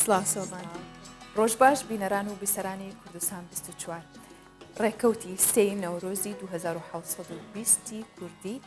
سڵاسۆڤان ڕۆژ باش بینەران و بیسەرانی کوردستان 24 ڕێکەوتی سێی نەورۆزی 2720 کوردی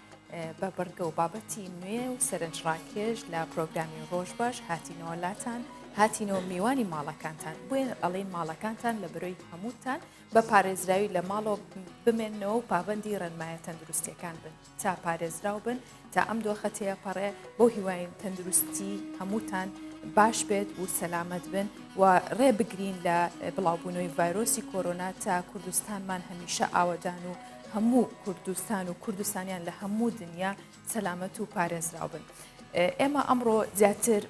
بە بەرگە و بابەتی نوێ و سەرنجڕاکێش لە پرۆگرامی ڕۆژ باش هاتینەوەلاتان هاتینەوە میوانی ماڵەکانتان بۆیە ئەڵێن ماڵەکانتان لە بەرۆی هەمووتان بە پارێزراوی لە ماڵەوە بمێنەوە و پابەندی ڕێنمایە تەندروستیەکان بن تا پارێزراو بن تا ئەم دۆخەتەیە پەڕێ بۆ هیواین تەندروستی هەمووتان باش بێت و سەلامەت بن و ڕێ بگرین لە بڵاوبوونەوەی ڤایرۆسی کۆرۆنا تا کوردستانمان هەمیشە ئاوەدان و هەموو کوردستان و کوردستانیان لە هەموو دنیا سەلامەت و پارێزراو بن. ئێمە ئەمڕۆ زیاتر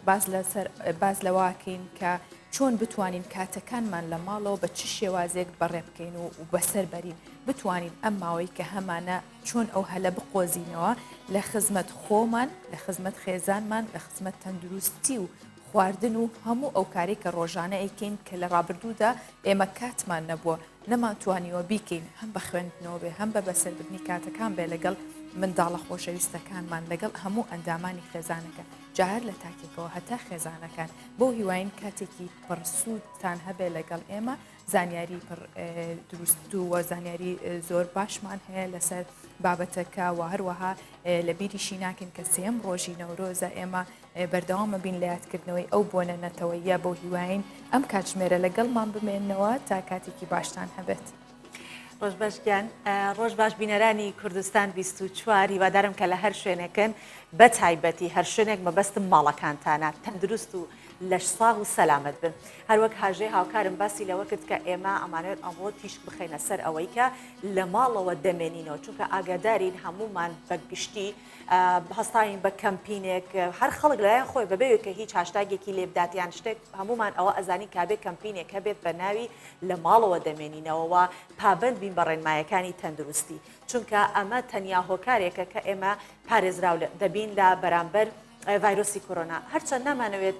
باز لەواکەین کە چۆن بتوانین کاتەکانمان لە ماڵەوە بە چ شێوازێک بەڕێ بکەین و بەسەر بەرین بتوانین ئەم ماوەی کە هەمانە چۆن ئەو هەلە بقۆزینەوە لە خزمەت خۆمان لە خزمەت خێزانمان لە خزمەت تەندروستی و خواردن و هەموو ئەو کاری کە ڕۆژانە ئەیکەین کە لە ڕابردوودا ئێمە کاتمان نەبووە نەماتوانیوە بیکەین هەم بە خوێندنەوە بێ هەم بە بەسەربردنی کاتەکان بێ لەگەڵ منداڵە خۆشەویستەکانمان لەگەڵ هەموو ئەندامانی خێزانەکە جاهر لە تاکێکەوە هەتا خێزانەکان بۆ هیواین کاتێکی پڕسوودتان هەبێ لەگەڵ ئێمە زانیاری دروست و زانیاری زۆر باشمان هەیە لەسەر بابەتەکە و هەروەها لە بیریشی ناکەین کە سێم ڕۆژی نەورۆزە ئێمە بەردەوامە بین لە یادکردنەوەی ئەو بۆنە نەتەوەیە بۆ هیواین ئەم کاتژمێرە لەگەڵمان بمێنەوە تا کاتێکی باشتان هەبێت. ڕۆژ باشگیان ڕۆژ باش بینەرانی کوردستان 24 هیوادارم کە لە هەر شوێنەکەن بە تایبەتی هەر شوێنێک مەبەستم ماڵەکانتانە تەندروست و لەش ساغ و سەلامت بن هەروەک هاژێ هاوکارم باسی لەوە کرد کە ئێمە ئەمانێت ئەمڕۆ تیشک بخەینە سەر ئەوەی کە لە ماڵەوە دەمێنینەوە چونکە ئاگادارین هەمومان بەگشتی هەستاین بە کەمپینێک هەر خەڵک لایەن خۆی بەبێت کە هیچ هاشتاگێکی لێبداتیان شتێک هەمومان ئەوە ئەزانی کابێ کەمپینێک هەبێت بە ناوی لە ماڵەوە دەمێنینەوە پابند بین بە ڕێنمایەکانی تەندروستی چونکە ئەمە تەنیا هۆکارێکە کە ئێمە پارێزراو دەبین لە بەرامبەر ڤایرۆسی کۆرۆنا هەرچەند نامانەوێت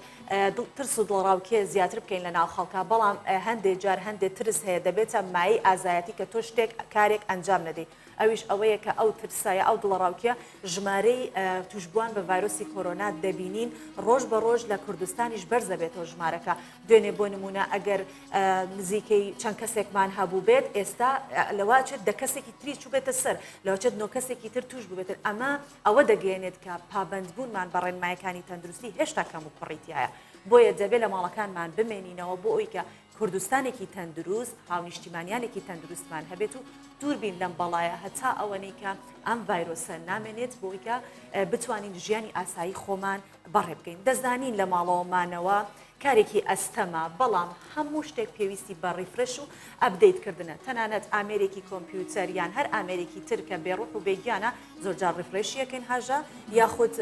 ترس و دڵڕاوکێ زیاتر بکەین لە ناو خەڵکە بەڵام هەندێک جار هەندێک ترس هەیە دەبێتە مای ئازایەتی کە تۆ شتێک کارێک ئەنجام نەدەی ئەویش ئەوەیە کە ئەو ترسایە ئەو دڵڕاوکیە ژمارەی توشبووان بە ڤایرۆسی کۆرۆنا دەبینین ڕۆژ بە ڕۆژ لە کوردستانیش بەرزە بێتەوە ژمارەکە دوێنێ بۆ نمونە ئەگەر نزیکەی چەند کەسێکمان هەبوو بێت ئێستا لەواچێت دە کەسێکی تری چوو بێتە سەر لەوچێت نۆ کەسێکی تر توش ببێتن ئەمە ئەوە دەگەێنێت کە پابندبوونمان بە ڕێنمایەکانی تەندروستی هێشتا کەم و پڕیتایە بۆیە دەبێت لە ماڵەکانمان بمێنینەوە بۆ ئەوی کە کوردستانێکی تەندروست هاونیشتیمانیانێکی تەندروستمان هەبێت و دووربین لەم بەڵایە هەتا ئەوەنەی کە ئەم ڤایرۆسە نامێنێت بۆی کە بتوانین ژیانی ئاسایی خۆمان بەڕێ بکەین دەزانین لە ماڵەوەمانەوە کارێکی ئەستەما بەڵام هەموو شتێک پێویستی بە ڕیفرش و ئەبدەیتکردنە تەنانەت ئامێرێکی کۆمپیوتەر یان هەر ئامێرێکی ترکە بێڕوح و بێگیانە زۆرجار ڕیفرشیەکەین هاژە یاخود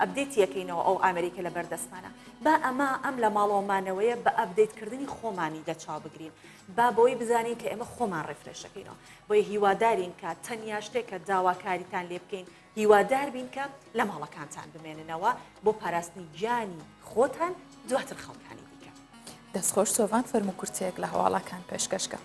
ئەبدەیتیەکەینەوە ئەو ئامریکا لە بەردەستمانە با ئەمە ئەم لە ماڵەوەمانەوەیە بە ئەبدەیتکردنی خۆمانی دەچاو بگرین با بۆی بزانین کە ئێمە خۆمان ڕیفرشەکەینەوە بۆیە هیوادارین کە تەنیا شتێک کە داواکاریتان لێ بکەین هیوادار بین کە لە ماڵەکانتان بمێننەوە بۆ پاراستنی گیانی خۆتان دواتر خەڵکانی دیکە دەستخۆش سۆڤان فەرمو کورتێک لە هەواڵەکان پێشکەشکە.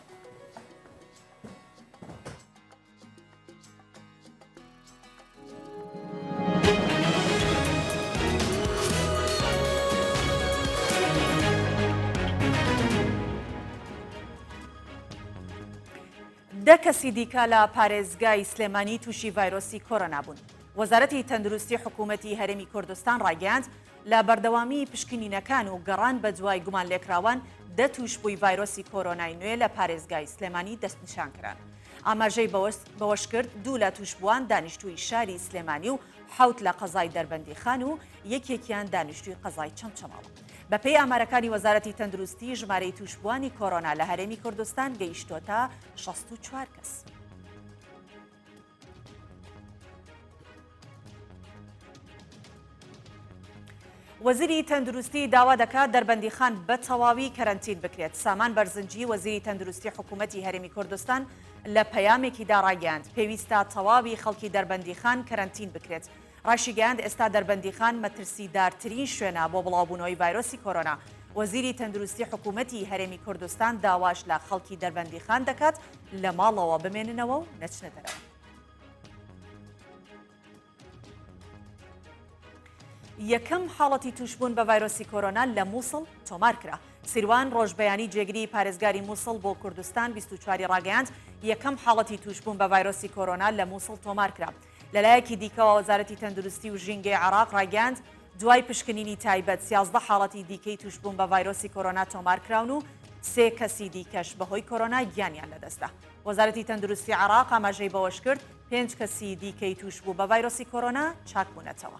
دە کەسی دیکە لە پارێزگای سلێمانی تووشی ڤایرۆسی کۆرۆنا بوون. وەزارەتی تەندروستی حکوومەتی هەرێمی کوردستان ڕاگەاند لە بەردەوامی پشکنینەکان و گەڕان بە دوای گومان لێکراوان دە توشبووی ڤایرۆسی کۆرۆنای نوێ لە پارێزگای سلێمانی دەستنیشان کران. ئاماژەی بەوەش کرد دوو لە توشبووان دانیشتووی شاری سلێمانی و حوت لە قەزای دەربەندیخان و یەکێکیان دانیشتووی قەزای چەمچەماڵ. بەپێی ئامارەکانی وەزارەتی تەندروستی ژمارەی توشبووانی کۆرۆنا لە هەرێمی کوردستان گەیشتۆتە 64 کەس. وەزیری تەندروستی داوا دەکات دەربەندیخان بە تەواوی کەرەنتین بکرێت. سامان بەرزنجی وەزیری تەندروستی حکوومەتی هەرێمی کوردستان لە پەیامێکیدا ڕاگەاند پێویستە تەواوی خەڵکی دەربەندیخان کەرەنتین بکرێت. ڕاشیگەاند ئێستا دەربەندیخان مەترسیدارترین شوێنە بۆ بڵاوبوونەوەی ڤایرۆسی کۆرۆنا. وەزیری تەندروستی حکوومەتی هەرێمی کوردستان داواش لە خەڵکی دەربەندیخان دەکات لە ماڵەوە بمێننەوە و نەچنە دەرەوە. یەکەم حاڵەتی توشبوون بە ڤایرۆسی کۆرۆنا لە مووسڵ تۆمار کرا. سیروان ڕۆژبەیانی جێگیری پارێزگاری مووسڵ بۆ کوردستان 24 ڕاگەیاند یەکەم حاڵەتی توشبوون بە ڤایرۆسی کۆرۆنا لە مووسڵ تۆمار کرا. لەلایەکی دیکەوە وەزارەتی تەندروستی و ژینگەی عێراق ڕاگەیاند دوای پشکنینی تایبەت 11 حاڵەتی دیکەی توشبوون بە ڤایرۆسی کۆرۆنا تۆمار کراون و 3 کەسی دیکەش بەهۆی کۆرۆنا گیانیان لەدەستدا. وەزارەتی تەندروستی عێراق ئاماژەی بەوەش کرد 5 کەسی دیکەی توشبوو بە ڤایرۆسی کۆرۆنا چاک بوونەتەوە.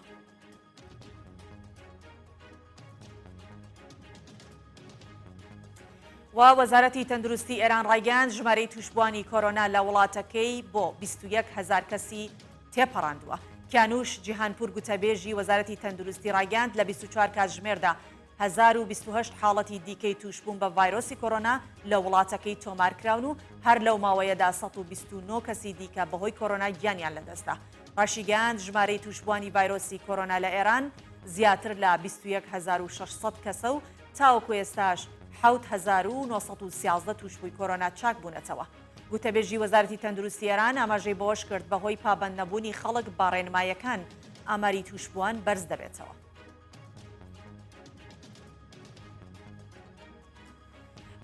و وەزارەتی تەندروستی ئێران ڕایگەاند ژمارەی توشبوانی کۆرۆنا لە وڵاتەکەی بۆ 21,000 کەسی تێپەڕاندووە. کیانوش جیهانپور گوتەبێژی وەزارەتی تەندروستی ڕایگەاند لە 24 کاتژمێردا 1028 حاڵەتی دیکەی توشبوون بە ڤایرۆسی کۆرۆنا لە وڵاتەکەی تۆمارکراون و هەر لەو ماوەیەدا 129 کەسی دیکە بەهۆی کۆرۆنا گیانیان لەدەستا. ڕاشیگەاند ژمارەی توشبوانی ڤایرۆسی کۆرۆنا لە ئێران زیاتر لە 21,600 کەسە و تاوەکو ئێستاش 7,913 توشبووی کۆرۆنا چاک بوونەتەوە. گوتەبێژی وەزارەتی تەندروستی ئێران ئاماژەی بەوەش کرد بەهۆی پابەند نەبوونی خەڵک با ڕێنمایەکان ئاماری توشبووان بەرز دەبێتەوە.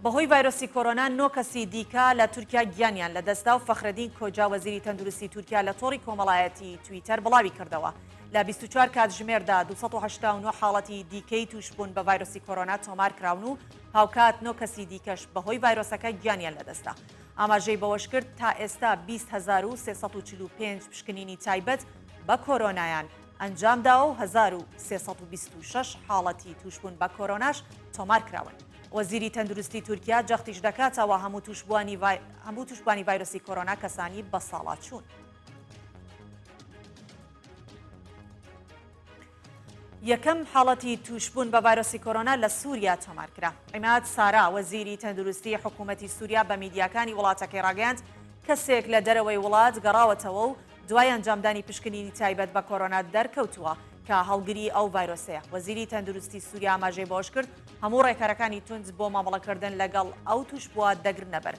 بەهۆی ڤایرۆسی کۆرۆنا 9 کەسی دیکە لە تورکیا گیانیان لەدەستا و فەخرەدین کۆجا وەزیری تەندروستی تورکیا لە تۆڕی کۆمەڵایەتی تویتەر بڵاوی کردەوە. لە 24 کاتژمێردا 289 حاڵەتی دیکەی توشبوون بە ڤایرۆسی کۆرۆنا تۆمار کراون و هاوکات 9 کەسی دیکەش بەهۆی ڤایرۆسەکە گیانیان لەدەستا. ئاماژەی بەوەش کرد تا ئێستا 20,345 پشکنینی تایبەت بە کۆرۆنایان ئەنجامدا و 1,326 حاڵەتی توشبوون بە کۆرۆناش تۆمار کراون. وەزیری تەندروستی تورکیا جەختیش دەکاتەوە هەموو توشبوانی ڤایرۆسی کۆرۆنا کەسانی بە ساڵات چوون. یەکەم حاڵەتی توشبوون بە ڤایرۆسی کۆرۆنا لە سووریا تۆمار کرا. عیماد سارا وەزیری تەندروستی حکوومەتی سووریا بە میدیاکانی وڵاتەکەی ڕاگەاند کەسێک لە دەرەوەی وڵات گەڕاوەتەوە و دوای ئەنجامدانی پشکنینی تایبەت بە کۆرۆنا دەرکەوتووە کە هەڵگری ئەو ڤایرۆسەیە. وەزیری تەندروستی سووریا ئاماژەی بۆش کرد هەموو ڕێکەرەکانی تونج بۆ مامەڵەکردن لەگەڵ ئەو توشبووە دەگرنەبەر.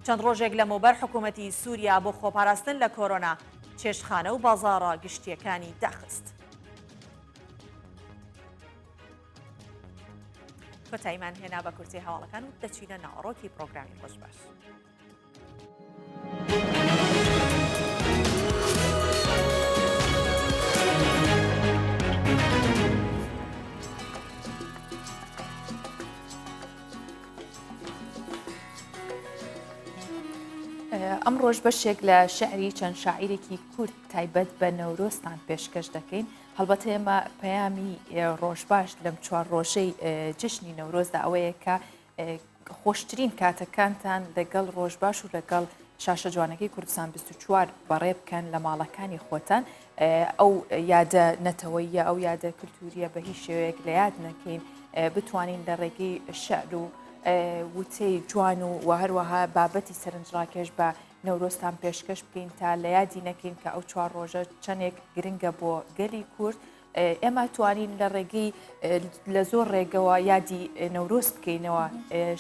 چەند ڕۆژێک لەمەوبەر حکوومەتی سووریا بۆ خۆپاراستن لە کۆرۆنا چێشتخانە و بازاڕە گشتیەکانی داخست. کۆتاییمان هێنا بە کورتی هەواڵەکان و دەچینە ناوەڕۆکی پرۆگرامی خۆشباش. ئەم ڕۆژ بەشێک لە شعری چەند شاعیرێکی کورد تایبەت بە نەورۆستان پێشکەش دەکەین. هەڵبەتە ئێمە پەیامی ڕۆژباش لەم 4 ڕۆژەی جشنی نەورۆزدا ئەوەیە کە خۆشترین کاتەکانتان لەگەڵ ڕۆژباش و لەگەڵ شاشە جوانەکەی کوردستان 24 بەڕێ بکەن لە ماڵەکانی خۆتان. ئەو یادە نەتەوەیە ئەو یادە کللتوریە بە هیچ شێوەیەک لە یاد نەکەین بتوانین لە ڕێگەی شەعر و وتەی جوان و هەروەها بابەتی سەرنجڕاکێش بە نەورۆستان پێشکەش بکەین تا لە یادی نەکەین کە ئەو 4 ڕۆژە چەندێک گرنگە بۆ گەلی کورد. ئێمە توانین لە ڕێگەی لە زۆر ڕێگەوە یادی نەورۆز بکەینەوە.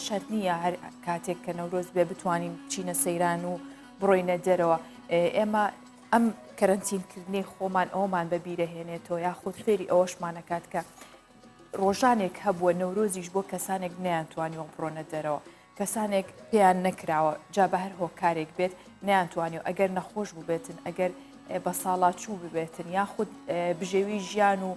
شەرت نییە هەر کاتێک کە نەورۆز بێ بتوانین بچینە سەیران و بڕۆینە دەرەوە. ئێمە ئەم کەرەنتینکردنی خۆمان ئەومان بەبیرەهێنێتەوە یاخود فێری ئەوەشمانەکات کە ڕۆژانێک هەبووە نەورۆزیش بۆ کەسانێک نەیانتوانیوە بڕۆنە دەرەوە. کەسانێک پێیان نەکراوە جا بە هەر هۆکارێک بێت نەیانتوانیوە ئەگەر نەخۆش ببێتن ئەگەر بە ساڵات چوو ببێتن یاخود بژێوی ژیان و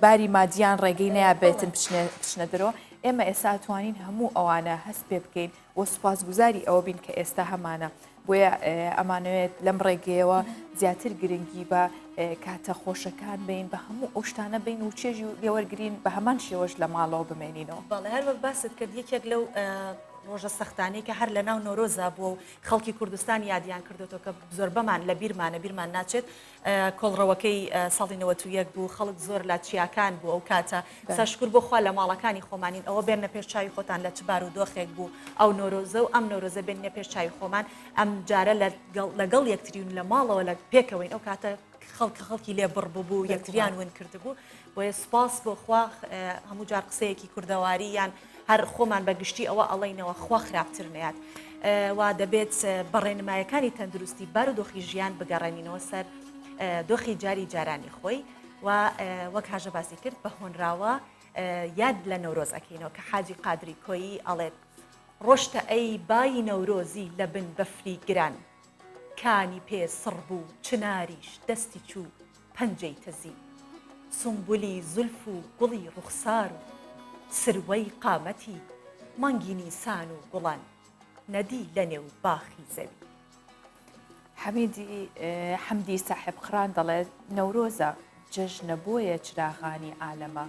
باری مادیان ڕێگەی نەیابێتن بچنە دەرەوە. ئێمە ئێستا توانین هەموو ئەوانە هەست پێ بکەین و سوپاسگوزاری ئەوە بین کە ئێستا هەمانە. بۆیە ئەمانەوێت لەم ڕێگەیەوە زیاتر گرنگی بە کاتە خۆشەکان بین بە هەموو ئەو شتانە بین و چێژی و لێوەرگرین بە هەمان شێوەش لە ماڵەوە بمێنینەوە. بەڵێ هەر بە باست کرد یەکێک لەو ڕۆژە سەختانەی کە هەر لە ناو نۆرۆزا بووە و خەڵکی کوردستان یادیان کردێتەوە کە زۆر بەمان لە بیرمان ناچێت. کۆڵڕەوەکەی ساڵی 91 بوو خەڵک زۆر لە چیاکان بوو ئەو کاتە سەشکر بۆ خوا لە ماڵەکانی خۆمانین ئەوە بێنە پێش چاوی خۆتان لە چبار و دۆخێک بوو ئەو نۆرۆزە و ئەم نۆرۆزە بێنە پێش چاوی خۆمان ئەم جارە لەگەڵ یەکتریون لە ماڵەوە لە پێکەوەین ئەو کاتە خەڵکی لێ بڕ بوو یەکتریان ون کردبوو. بۆیە سوپاس بۆ خوا هەموو جار قسەیەکی کوردەواری یان هەر خۆمان بەگشتی ئەوە ئەڵێنەوە خوا خراپتر نەیات وا دەبێت بەڕێنمایەکانی تەندروستی بەر و دۆخی ژیان بگەڕێنینەوە سەر دۆخی جاری جارانی خۆی و وەک هاژە باسی کرد بە هۆنراوە یاد لە نەورۆز ئەکەینەوە کە حاجی قادری کۆیی ئەڵێت ڕۆشتە ئەی بای نەورۆزی لە بن بەفری گران کانی پێ سڕ بوو چناریش دەستی چوو پەنجەی تەزی سنبولی زولف و گوڵی ڕوخسار و سروەی قامەتی مانگی نیسان و گوڵان نەدی لە نێو باخی زەوی. حەمدی ساحب قڕان دەڵێت نەورۆزە جەژنە بۆیە چراغانی عالەمە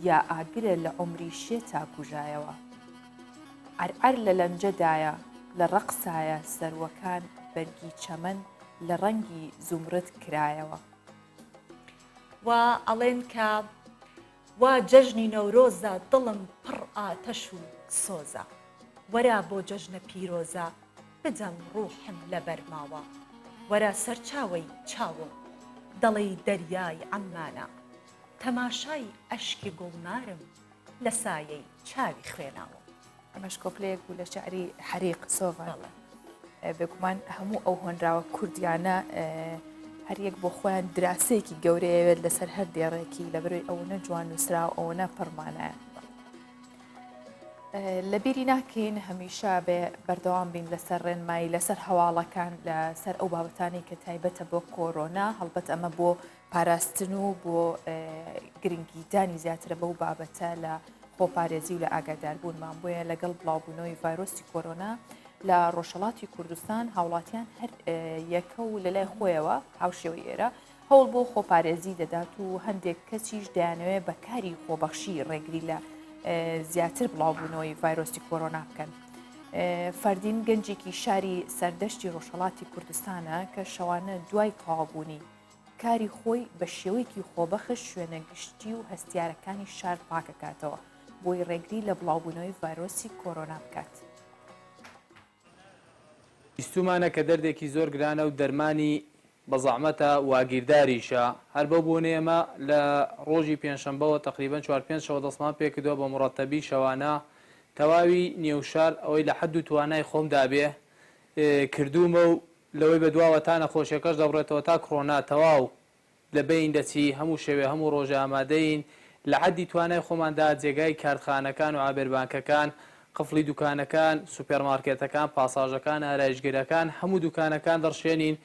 یا ئاگرە لە عمری شێ تاکوژایەوە عەرعەر لە لەنجەدایە لە ڕەقسایە سەروەکان بەرگی چەمەن لە ڕەنگی زومرد کرایەوە. و ئەڵێن کە وا جەژنی نەورۆزە دڵم پڕ ئاتەش و سۆزە وەرا بۆ جەژنە پیرۆزە بدەم ڕوحم لە بەرماوە وەرە سەرچاوەی چاوم دەڵی دەریای عەمانە تەماشای ئەشکی گوڵنارم لە سایەی چاوی خوێناوە. ئەمەش کۆپلەیەک بوو لە شعری حەریق سۆڤان بێگومان هەموو ئەو هۆنراوە کوردیانە هەریەک بۆ خۆیان دراسەیەکی گەورەیەوێت لەسەر هەر دێڕێکی لەبەرەوەی ئەوەنە جوان نووسرا و ئەوەنە پەرمانایە. لە بیری ناکەین هەمیشە بێ بەردەوام بین لەسەر ڕێنمایی لەسەر هەواڵەکان لەسەر ئەو بابەتانی کە تایبەتە بۆ کۆرۆنا هەڵبەت ئەمە بۆ پاراستن و بۆ گرنگیدانی زیاترە بەو بابەتە لە خۆپارێزی و لە ئاگاداربوونمان بۆیە لەگەڵ بڵاوبوونەوەی ڤایرۆسی کۆرۆنا لە ڕۆژهەڵاتی کوردستان هاوڵاتیان هەر یەکە و لەلای خۆیەوە هاوشێوەی ئێرە هەوڵ بۆ خۆپارێزی دەدات و هەندێک کەسیش دەیانەوێت بەکاری خۆبەخشی ڕێگری لە زیاتر بڵاوبوونەوەی ڤایرۆسی کۆرۆنا بکەن. فەردین گەنجێکی شاری سەردەشتی ڕۆژهەڵاتی کوردستانە کە شەوانە دوای تەواوبوونی کاری خۆی بە شێوەیەکی خۆبەخش شوێنە گشتی و هەستیارەکانی شار پاکەکاتەوە بۆی ڕێگری لە بڵاوبوونەوەی ڤایرۆسی کۆرۆنا بکات. بیستومانە کە دەردێکی زۆر گرانە و دەرمانی بە زەحمەتە واگیرداریشە هەر بەو بوونێ ئێمە لە ڕۆژی پێنجشەمبەوە تقریبەن 4-5 شەوە دەستمان پێکردووە بە مڕەتەبی شەوانە تەواوی نێوشار ئەوەی لە حەد و توانای خۆم دابێ کردومە و لەوەی بەدواوە تا نەخۆشیەکەش دەبڕێتەوە تا کڕۆنا تەواو لە بین دەچی هەموو شەوێ هەموو ڕۆژە ئامادەین لە حەدی توانای خۆماندا جێگای کارخانەکان و ئابێربانکەکان قفڵی دوکانەکان سوپەرمارکێتەکان پاساژەکان ئارایشگرەکان هەموو دوکانەکان دەڕشێنین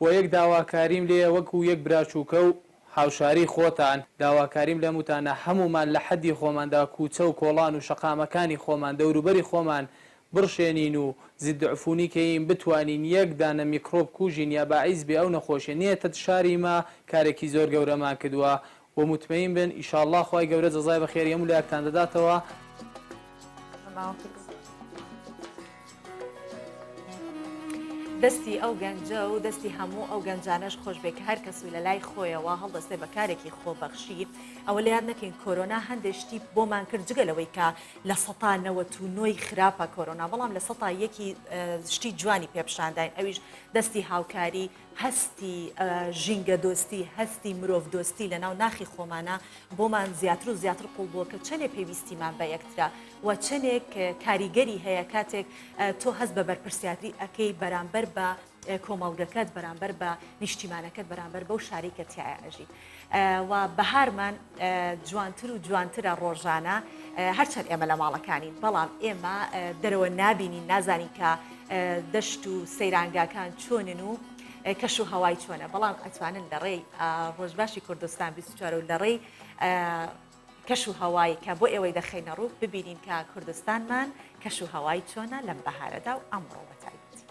و یەک داواکاریم لێ وەکو یەک براچووکە و هاوشاری خۆتان داواکاریم لە موتانە هەمومان لە حەدی خۆماندا کوچە و کۆڵان و شەقامەکانی خۆمان دەوروبەری خۆمان بڕشێنین و زیدد عفونیکەین بتوانین یەک دانە میکرۆب کوژین یا باعیز بێ ئەو نەخۆشیە نیەتە شاری ما کارێکی زۆر گەورەمان کردووە و مطمئین بن ئیشاءالله خوای گەورە جەزای بەخێر هەموو لایەکتان دەداتەوە. دەستی ئەو گەنجە و دەستی هەموو ئەو گەنجانەش خۆش بێ کە هەر کەسوی لە لای خۆیەوە هەڵدەستێ بە کارێکی خۆبەخشی ئەوە لە یاد نەکەین کۆرۆنا هەندێک شتی بۆمان کرد جگەلەوەی کە لە 99 خراپە کۆرۆنا بەڵام لە 100 شتی جوانی پێپشانداین ئەویش دەستی هاوکاری هەستی ژینگە دۆستی هەستی مرۆڤ دۆستی لە ناو ناخی خۆمانە بۆمان زیاتر و زیاتر قوڵ بووە کە چەندێک پێویستیمان بە یەکترا و چەندێک کاریگەری هەیە کاتێک تۆ هەست بە بەرپرسیاتری ئەەکەی بەرامبەر بە کۆمەڵگەکەت بەرامبەر بە نیشتیمانەکەت بەرامبەر بەو شاریکە تایە ئەژی و بەهارمان جوانتر و جوانترە ڕۆژانە هەرچەند ئێمە لە ماڵەکانین بەڵام ئێمە دەرەوە نابینین نازانین کە دەشت و سەیرانگاکان چۆنن و کەش و هەوای چۆنە بەڵام ئەتوانن لە ڕێی ڕۆژباشی کوردستان 24 و لە ڕێی کەش و هەوای کە بۆ ئێوەی دەخینە ڕوو ببینین کە کوردستانمان کەش و هەوای چۆنە لەم بەهارەدا و ئەمڕۆ بەتایبەتی.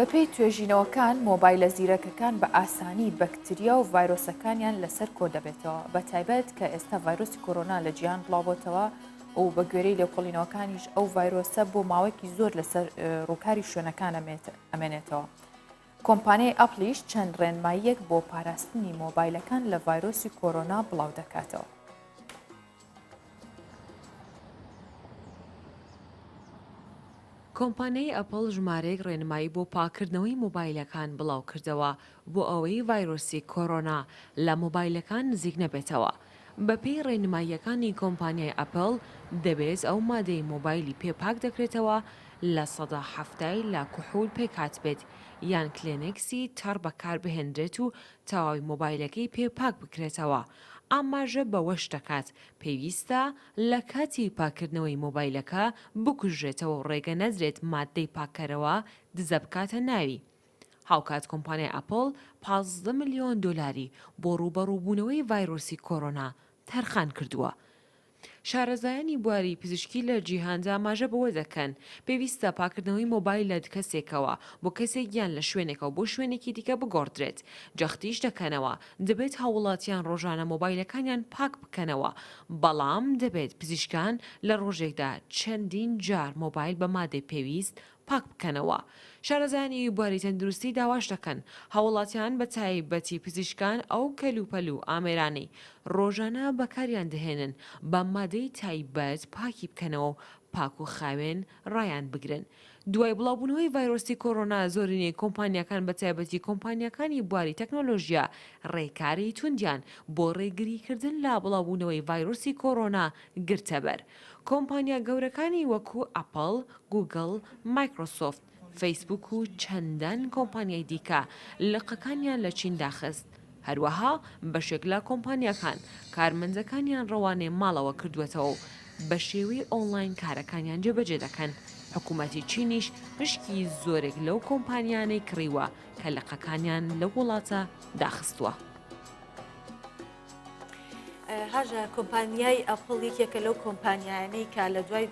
بەپێی توێژینەوەکان مۆبایلە زیرەکەکان بە ئاسانی بەکتریا و ڤایرۆسەکانیان لەسەر کۆ دەبێتەوە بە تایبەت کە ئێستا ڤایرۆسی کۆرۆنا لە جیهان بڵاوبۆتەوە و بە گوێرەی لێکۆڵینەوەکانیش ئەو ڤایرۆسە بۆ ماوەیەکی زۆر لەسەر ڕووکاری شوێنەکان ئەمێنێتەوە. کۆمپانیای ئەپلیش چەند ڕێنماییەک بۆ پاراستنی مۆبایلەکان لە ڤایرۆسی کۆرۆنا بڵاو دەکاتەوە. کۆمپانیای ئەپڵ ژمارەیەک ڕێنمایی بۆ پاکردنەوەی مۆبایلەکان بڵاو کردەوە بۆ ئەوەی ڤایرۆسی کۆرۆنا لە مۆبایلەکان نزیک نەبێتەوە. بەپێی ڕێنماییەکانی کۆمپانیای ئەپڵ دەبێت ئەو مادەی مۆبایلی پێپاک دەکرێتەوە لە ١٧ لا کوحول پێکات بێت یان کلێنێکسی تەڕ بەکار بهێنرێت و تەواوی مۆبایلەکەی پێپاک بکرێتەوە. ئاماژە بەوەش دەکات پێویستە لە کاتی پاکردنەوەی مۆبایلەکە بکوژرێتەوە و ڕێگە نەدرێت مادەی پاکەرەوە دزە بکاتە ناوی. هاوکات کۆمپانیای ئەپڵ 15 ملیۆن دۆلاری بۆ ڕوبەڕووبوونەوەی ڤایرۆسی کۆرۆنا تەرخان کردووە. شارەزایانی بواری پزیشکی لە جیهاندا ئاماژە بەوە دەکەن پێویستە پاکردنەوەی مۆبایل لە کەسێکەوە بۆ کەسێک یان لە شوێنێکەوە بۆ شوێنێکی دیکە بگۆڕدرێت. جەختیش دەکەنەوە دەبێت هاوڵاتیان ڕۆژانە مۆبایلەکانیان پاک بکەنەوە، بەڵام دەبێت پزیشکان لە ڕۆژێکدا چەندین جار مۆبایل بە مادەی پێویست پاک بکەنەوە. شارەزایانی بواری تەندروستی داواش دەکەن هاوڵاتیان بە تایبەتی پزیشکان ئەو کەلوپەل و ئامێرانەی ڕۆژانە بەکاریان دەهێنن بە مادەی تایبەت پاکی بکەنەوە و پاک و خاوێن ڕایان بگرن. دوای بڵاوبوونەوەی ڤایرۆسی کۆرۆنا زۆرینەی کۆمپانیەکان بە تایبەتی کۆمپانیەکانی بواری تەکنۆلۆژیا ڕێکاری توندیان بۆ ڕێگریکردن لا بڵاوبوونەوەی ڤایرۆسی کۆرۆنا گرتەبەر. کۆمپانیا گەورەکانی وەکو ئەپڵ، گوگڵ، مایکرۆسۆفت، فەیسبوک و چەندان کۆمپانیای دیکە لقەکانیان لە چین داخست. هەروەها بەشێک لە کۆمپانیەکان کارمەندەکانیان ڕەوانێ ماڵەوە کردوێتەوە و بە شێوەی ئۆنلاین کارەکانیان جێبەجێ دەکەن. حکوومەتی چینیش پشکی زۆرێک لەو کۆمپانیانەی کڕیوە کە لقەکانیان لە وڵاتە داخستووە. هاژە کۆمپانیای ئەپڵ یەکێکە لەو کۆمپانیانەی کە لە دوای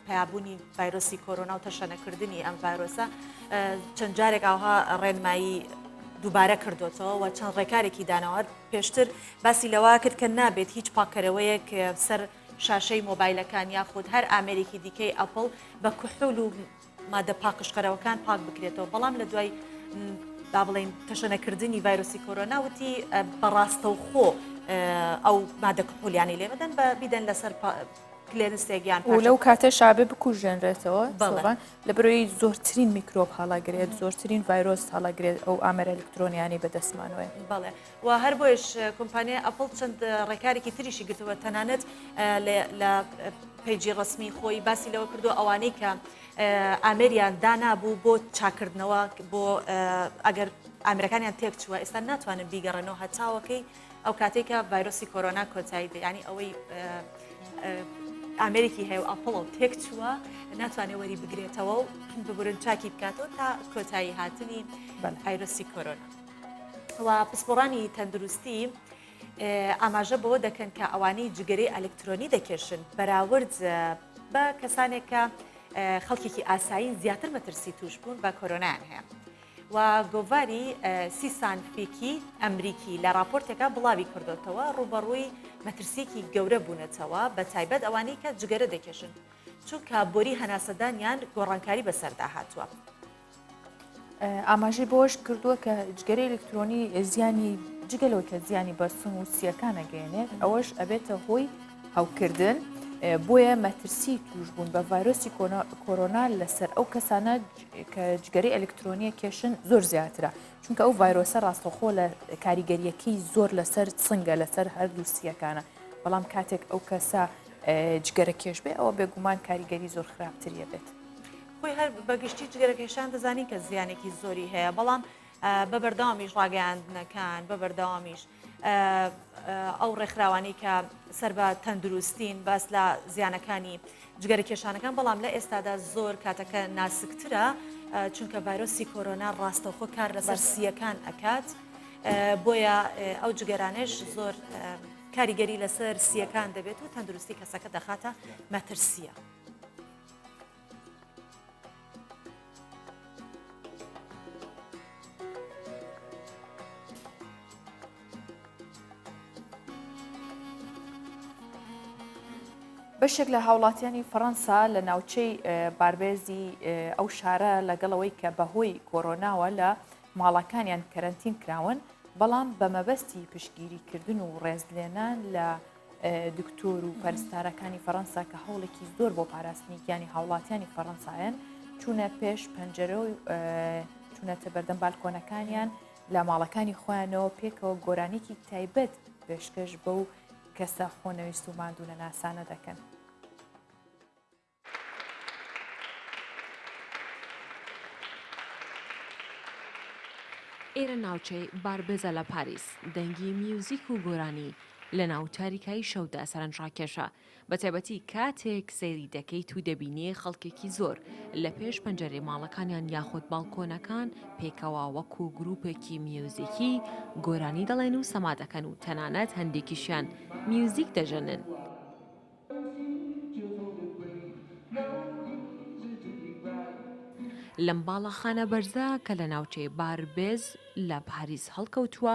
پایابوونی ڤایرۆسی کۆرۆنا و تەشەنەکردنی ئەم ڤایرۆسە چەند جارێک ئاوها ڕێنمایی دووبارە کردوتەوە و چەند ڕێکارێکی داناوە. پێشتر باسی لەوە کرد کە نابێت هیچ پاکەرەوەیەک سەر شاشەی مۆبایلەکان یاخود هەر ئامێرێکی دیکەی ئەپڵ بە کوحول و مادە پاکشقەرەوەکان پاک بکرێتەوە. بەڵام لە دوای با بڵێن تەشەنەکردنی ڤایرۆسی کۆرۆنا وتی بەڕاستەوخۆ ئەو مادە کوحولیانی لێمەدەن بە بیدەن لەسەر کلێنستێکیان و لەو کاتە شابێ بکوژێنرێتەوە لە بەرەوەی زۆرترین میکرۆب هەڵاگرێت زۆرترین ڤایرۆس هەڵاگرێت ئەو ئامەرە ئەلکترۆنیانی بەدەستمانوێ. بەڵێ و هەر بۆیش کۆمپانیای ئەپڵ چەند ڕێکارێکی تریشی گرتووە تەنانەت لە پیجی ڕسمی خۆی باسی لەوە کردو ئەوانەی کە ئامێریان دانابوو بۆ چاکردنەوە بۆ ئەگەر ئامرەکانیان تێک چووە ئێستا ناتوانن بیگەڕێنەوە هەتاوەکەی ئەو کاتێکە ڤایرۆسی کۆرۆنا کۆتایی ینی ئەوەی ئامریکی هەیە و ئەپڵ تێک چووە ناتوانێت وەری بگرێتەوە و ببورن چاکی بکاتەوە تا کۆتایی هاتنی ڤایرۆسی کۆرۆنا. و پسپۆڕانی تەندروستی ئاماژە بەوە دەکەن کە ئەوانەی جگەرەی ئەلکترۆنی دەکێشن بەراورد بە کەسانێک کە خەڵکێکی ئاسایی زیاتر مەترسی توش بوون بە کۆرۆنایان هەیە. و گۆڤاری سیسانفیکی ئەمریکی لە راپۆرتێکە بڵاوی کردوتەوە ڕوبەڕووی مەترسیێکی گەورە بوونەتەوە بە تایبەت ئەوانەی کە جگەرە دەکێشن چونکە بۆری هەناسەدانیان گۆڕانکاری بەسەردا هاتووە. ئاماژەی بۆش کردووە کە جگەرەی ئەلکترۆنی زیانی جگەلەوە کە زیانی بە سم و سیەکانە گەێنێت ئەوەش ئەبێتە هۆی هەوکردن بۆیە مەترسی توش بوون بە ڤایرۆسی کۆرۆنا لەسەر ئەو کەسانە کە جگەرەی ئەلکترۆنیە کێشن زۆر زیاترە چونکە ئەو ڤایرۆسە ڕاستەخۆ لە کاریگەریەکەی زۆر لەسەر سنگە لەسەر هەردوو سیەکانە بەڵام کاتێک ئەو کەسە جگەرە کێش بێ ئەوە بێگومان کاریگەری زۆر خراپتریە بێت. خۆی هەر بەگشتی جگەرەکەشان دەزانین کە زیانێکی زۆری هەیە بەڵام بە بەردەوامیش ڕاگەیاندنەکان بە بەردەوامیش ئەو ڕێکخراوانی کە سەر بە تەندروستین باس لە زیانەکانی جگەرە کێشانەکان بەڵام لە ئێستادا زۆر کاتەکە ناسکترە چونکە ڤایرۆسی کۆرۆنا ڕاستەوخۆ کار لەسەر سیەکان ئەکات بۆیە ئەو جگەرانش زۆر کاریگەری لەسەر سیەکان دەبێت و تەندروستی کەسەکە دەخاتە مەترسیە. بەشێک لە هاوڵاتیانی فەڕەنسا لە ناوچەی باربێزی ئەو شارە لەگەڵەوەی کە بەهۆی کۆرۆناوە لە ماڵەکانیان کەرەنتین کراون بەڵام بە مەبەستی پشتگیریکردن و ڕێزلێنان لە دکتۆر و پەرستارەکانی فەڕەنسا کە هەوڵێکی زۆر بۆ پاراستنی گیانی هاوڵاتیانی فەڕەنسایەن چوونە پێش پەنجەرە و چوونەتە بەردەم بالکۆنەکانیان لە ماڵەکانی خۆیانەوە پێکەوە گۆرانێکی تایبەت پێشکەش بە و کەسە خۆنەویست و ماندوونە ناسانە دەکەن. ئێرە ناوچەی باربێزە لە پاریس دەنگی میوزیک و گۆرانی لە ناو تاریکایی شەودا سەرنجڕاکێشە بە تایبەتی کاتێک سەیری دەکەیت و دەبینێ خەڵکێکی زۆر لە پێش پەنجەرەی ماڵەکانیان یاخود باڵکۆنەکان پێکەوە وەکو گروپێکی میوزیکی گۆرانی دەڵێن و سەما دەکەن و تەنانەت هەندێکیشیان میوزیک دەژەنن. لەم باڵەخانە بەرزە کە لە ناوچەی باربێز لە پاریس هەڵکەوتووە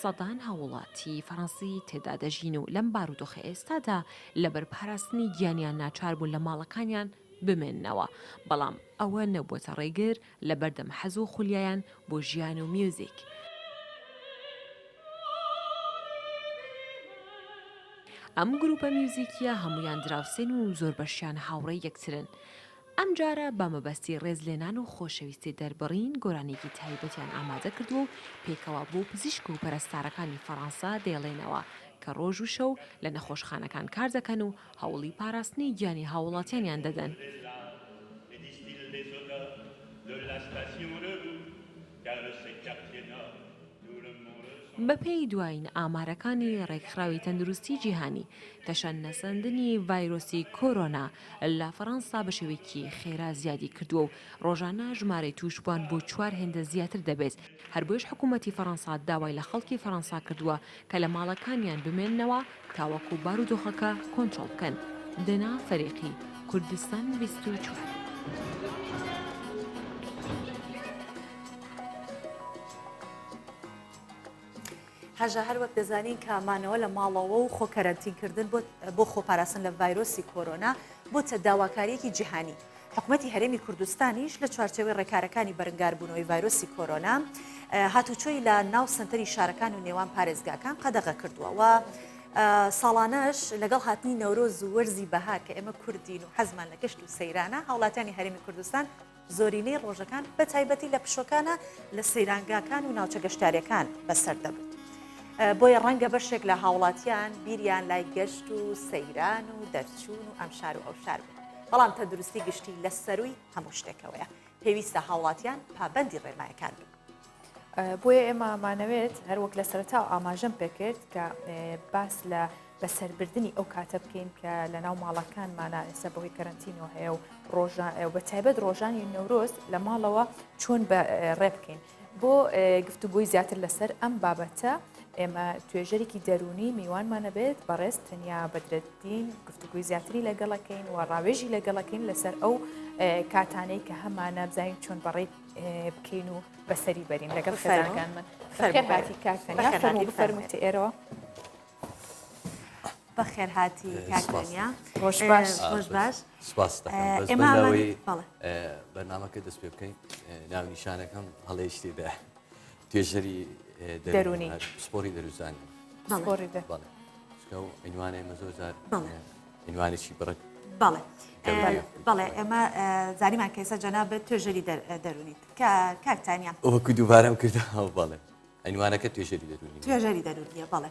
سەدان هاوڵاتی فەڕەنسی تێدا دەژین و لەم بارودۆخە ئێستادا لەبەر پاراستنی گیانیان ناچار بوون لە ماڵەکانیان بمێننەوە بەڵام ئەوە نەبووەتە ڕێگر لە بەردەم حەز و خولیایان بۆ ژیان و میوزیک. ئەم گروپە میوزیکیە هەمویان دراوسێن و زۆر بەشیان هاوڕێی یەکترن. ئەم جارە بە مەبەستی ڕێزلێنان و خۆشەویستی دەربڕین گۆرانێکی تایبەتیان ئامادە کردووە و پێکەوە بۆ پزیشک و پەرستارەکانی فەڕەنسا دێڵێنەوە کە ڕۆژ و شەو لە نەخۆشخانەکان کار دەکەن و هەوڵی پاراستنی گیانی هاوڵاتیانیان دەدەن. بەپێی دوایین ئامارەکانی ڕێکخراوی تەندروستی جیهانی تەشەنەسەندنی ڤایرۆسی کۆرۆنا لە فەڕەنسا بە شێوەیەکی خێرا زیادی کردووە و ڕۆژانە ژمارەی تووشبووان بۆ 4 هێندە زیاتر دەبێت. هەر بۆیش حکوومەتی فەڕەنسا داوای لە خەڵکی فەڕەنسا کردووە کە لە ماڵەکانیان بمێننەوە تاوەکو بارودۆخەکە کۆنتڕۆڵ بکەن. دنا فەریقی کوردستان 24. هەژە هەر وەک دەزانین کامانەوە لە ماڵەوە و خۆ کەرەنتینکردن بۆ خۆپاراستن لە ڤایرۆسی کۆرۆنا بۆتە داواکاریەکی جیهانی. حکوومەتی هەرێمی کوردستانیش لە چوارچێوەی ڕێکارەکانی بەرگاربوونەوەی ڤایرۆسی کۆرۆنا هاتوچۆی لە ناو سنتەری شارەکان و نێوان پارێزگاکان قەدەغە کردووە و ساڵانەش لەگەڵ هاتنی نەورۆز و وەرزی بەهار کە ئێمە کوردین و حەزمان لە گەشت و سەیرانە هاوڵاتیانی هەرێمی کوردستان زۆرینەی ڕۆژەکان بە تایبەتی لە پشۆکانە لە سەیرانگاکان و ناوچە گەشتاریەکان بەسەر دەبێت. بۆیە ڕەنگە بەشێک لە هاوڵاتیان بیریان لای گەشت و سەیران و دەرچوون و ئەم شار و ئەو شار بن. بەڵام تەندروستی گشتی لە سەروی هەموو شتێکەوەیە پێویستە هاوڵاتیان پابەندی ڕێنمایەکان بن. بۆیە ئێمەمانەوێت هەروەک لە سەرەتاو ئاماژەم پێکرد کە باس لە بەسەربردننی ئەو کاتە بکەین کە لە ناو ماڵەکانمانە ئێستا بەهۆی کەرەنتینەوە هەیە و بە تایبەت ڕۆژانی نەورۆز لە ماڵەوە چۆن ڕێ بکەین. بۆ گفتوگوی زیاتر لەسەر ئەم بابەتە ئێمە توێژەرێکی دەرونی میوانمانە بێت بەڕێز تەنیا بەدرەدین گفتوگوی زیاتری لەگەڵەکەین و ڕاوێژی لەگەڵەکەین لەسەر ئەو کاتانەی کە هەمانە بزانین چۆن بەڕێ بکەین و بەسەری بەرین لەگەڵ خێزانەکان من هاتی کاکتەنیا فەرموویتە ئێرەوە بەخێر هاتی کاکتەنیا ڕۆژ باش ڕۆژ باش سپاس دەکەم بەرنامەکە دەست پێ بکەین ناونیشانەکەم هەڵێشتیدا توێژەری دەرونی سپۆری دەروزانی ئەینوانە ئێمە زۆر جار ئەینوانێکی بڕک بەڵێ ئێمە زانیمان کەسە جەنابێت توێژەری دەرونیت کاکتانیا وەکو دووبارەم کردەوە بەڵێ ئەینوانەکە توێژەری دەرونیە بەڵێ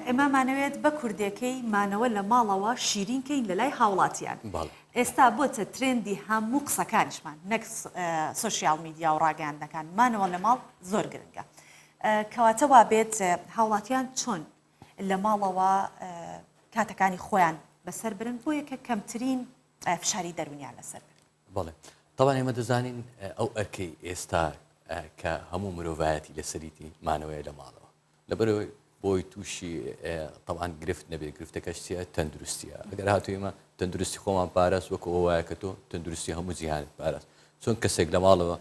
ئێمەمانەوێت بە کوردەکەی مانەوە لە ماڵەوە شیرینکەین لە لای هاوڵاتیان ئێستا بۆتە ترێندی هەموو قسەکانیشمان نەک سۆشیال میدیا و ڕاگەاندنەکان مانەوە لە ماڵ زۆر گرنگە کەواتە وا بێت هاوڵاتیان چۆن لە ماڵەوە کاتەکانی خۆیان بەسەر برن بۆیە کە کەمترین فشاری دەرونیان لەسەر برن. بەڵێ طبعا ئێمە دەزانین ئەو ئەرکەی ئێستا کە هەموو مرۆڤایەتی لەسەریتی مانەوەیە لە ماڵەوە لەبەرەوەی بۆی تووشی طبعا گرفت نەبێت گرفتەکەش چیە تەندروستیە ئەگەر هاتوو ئێمە تەندروستی خۆمان پاراست وەکو ئەو وایە کە تۆ تەندروستی هەموو جیهانت پاراست چۆن کەسێک لە ماڵەوە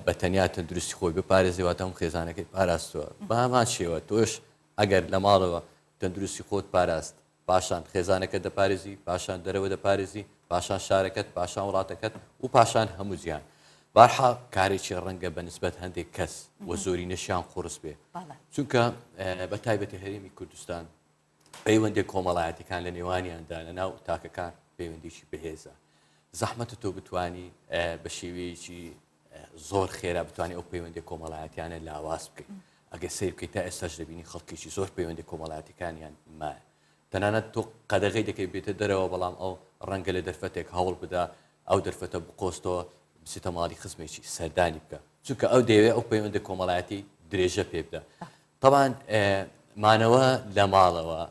بە تەنیا تەندروستی خۆی بپارێزێواتە هەموو خێزانەکەی پاراستەوە بە هەمان شێوە تۆش ئەگەر لە ماڵەوە تەندروستی خۆت پاراست پاشان خێزانەکە دەپارێزی پاشان دەرەوە دەپارێزی پاشان شارەکەت پاشان وڵاتەکەت و پاشان هەموو زیان بارحا کارێکی ڕەنگە بە نسبەت هەندێک کەس وە زۆری نەشیان قورس بێ چونکە بە تایبەتی هەرێمی کوردستان پەیوەندێک کۆمەڵایەتەکان لە نێوانیاندا لە ناو تاکەکان پەیوەندیشی بەهێزە زەحمەتە تۆ بتانی بە شێوەیەکی زۆر خێرا بتوانانی ئەو پەیوەندی کۆمەڵایەتیانە لاواز بکەیت ئەگە سیر بکەیت تا ئێستاش دەبینی خەڵکیی زۆر پەیوەندی کۆمەڵایەتەکانیان مایە تەنانەت تۆ قەدەغی دەکەی بێتە دەرەوە بەڵام ئەو ڕەنگە لە دەرفەتێک هەوڵ بدا ئەو دەرفەتە بقۆستەوە بچیتە ماڵی خزمێکی سەردانی بکە چونکە ئەو دەیەوێت ئەو پەیوەندی کۆمەڵایەتی درێژە پێ بدە طبعاً مانەوە لە ماڵەوە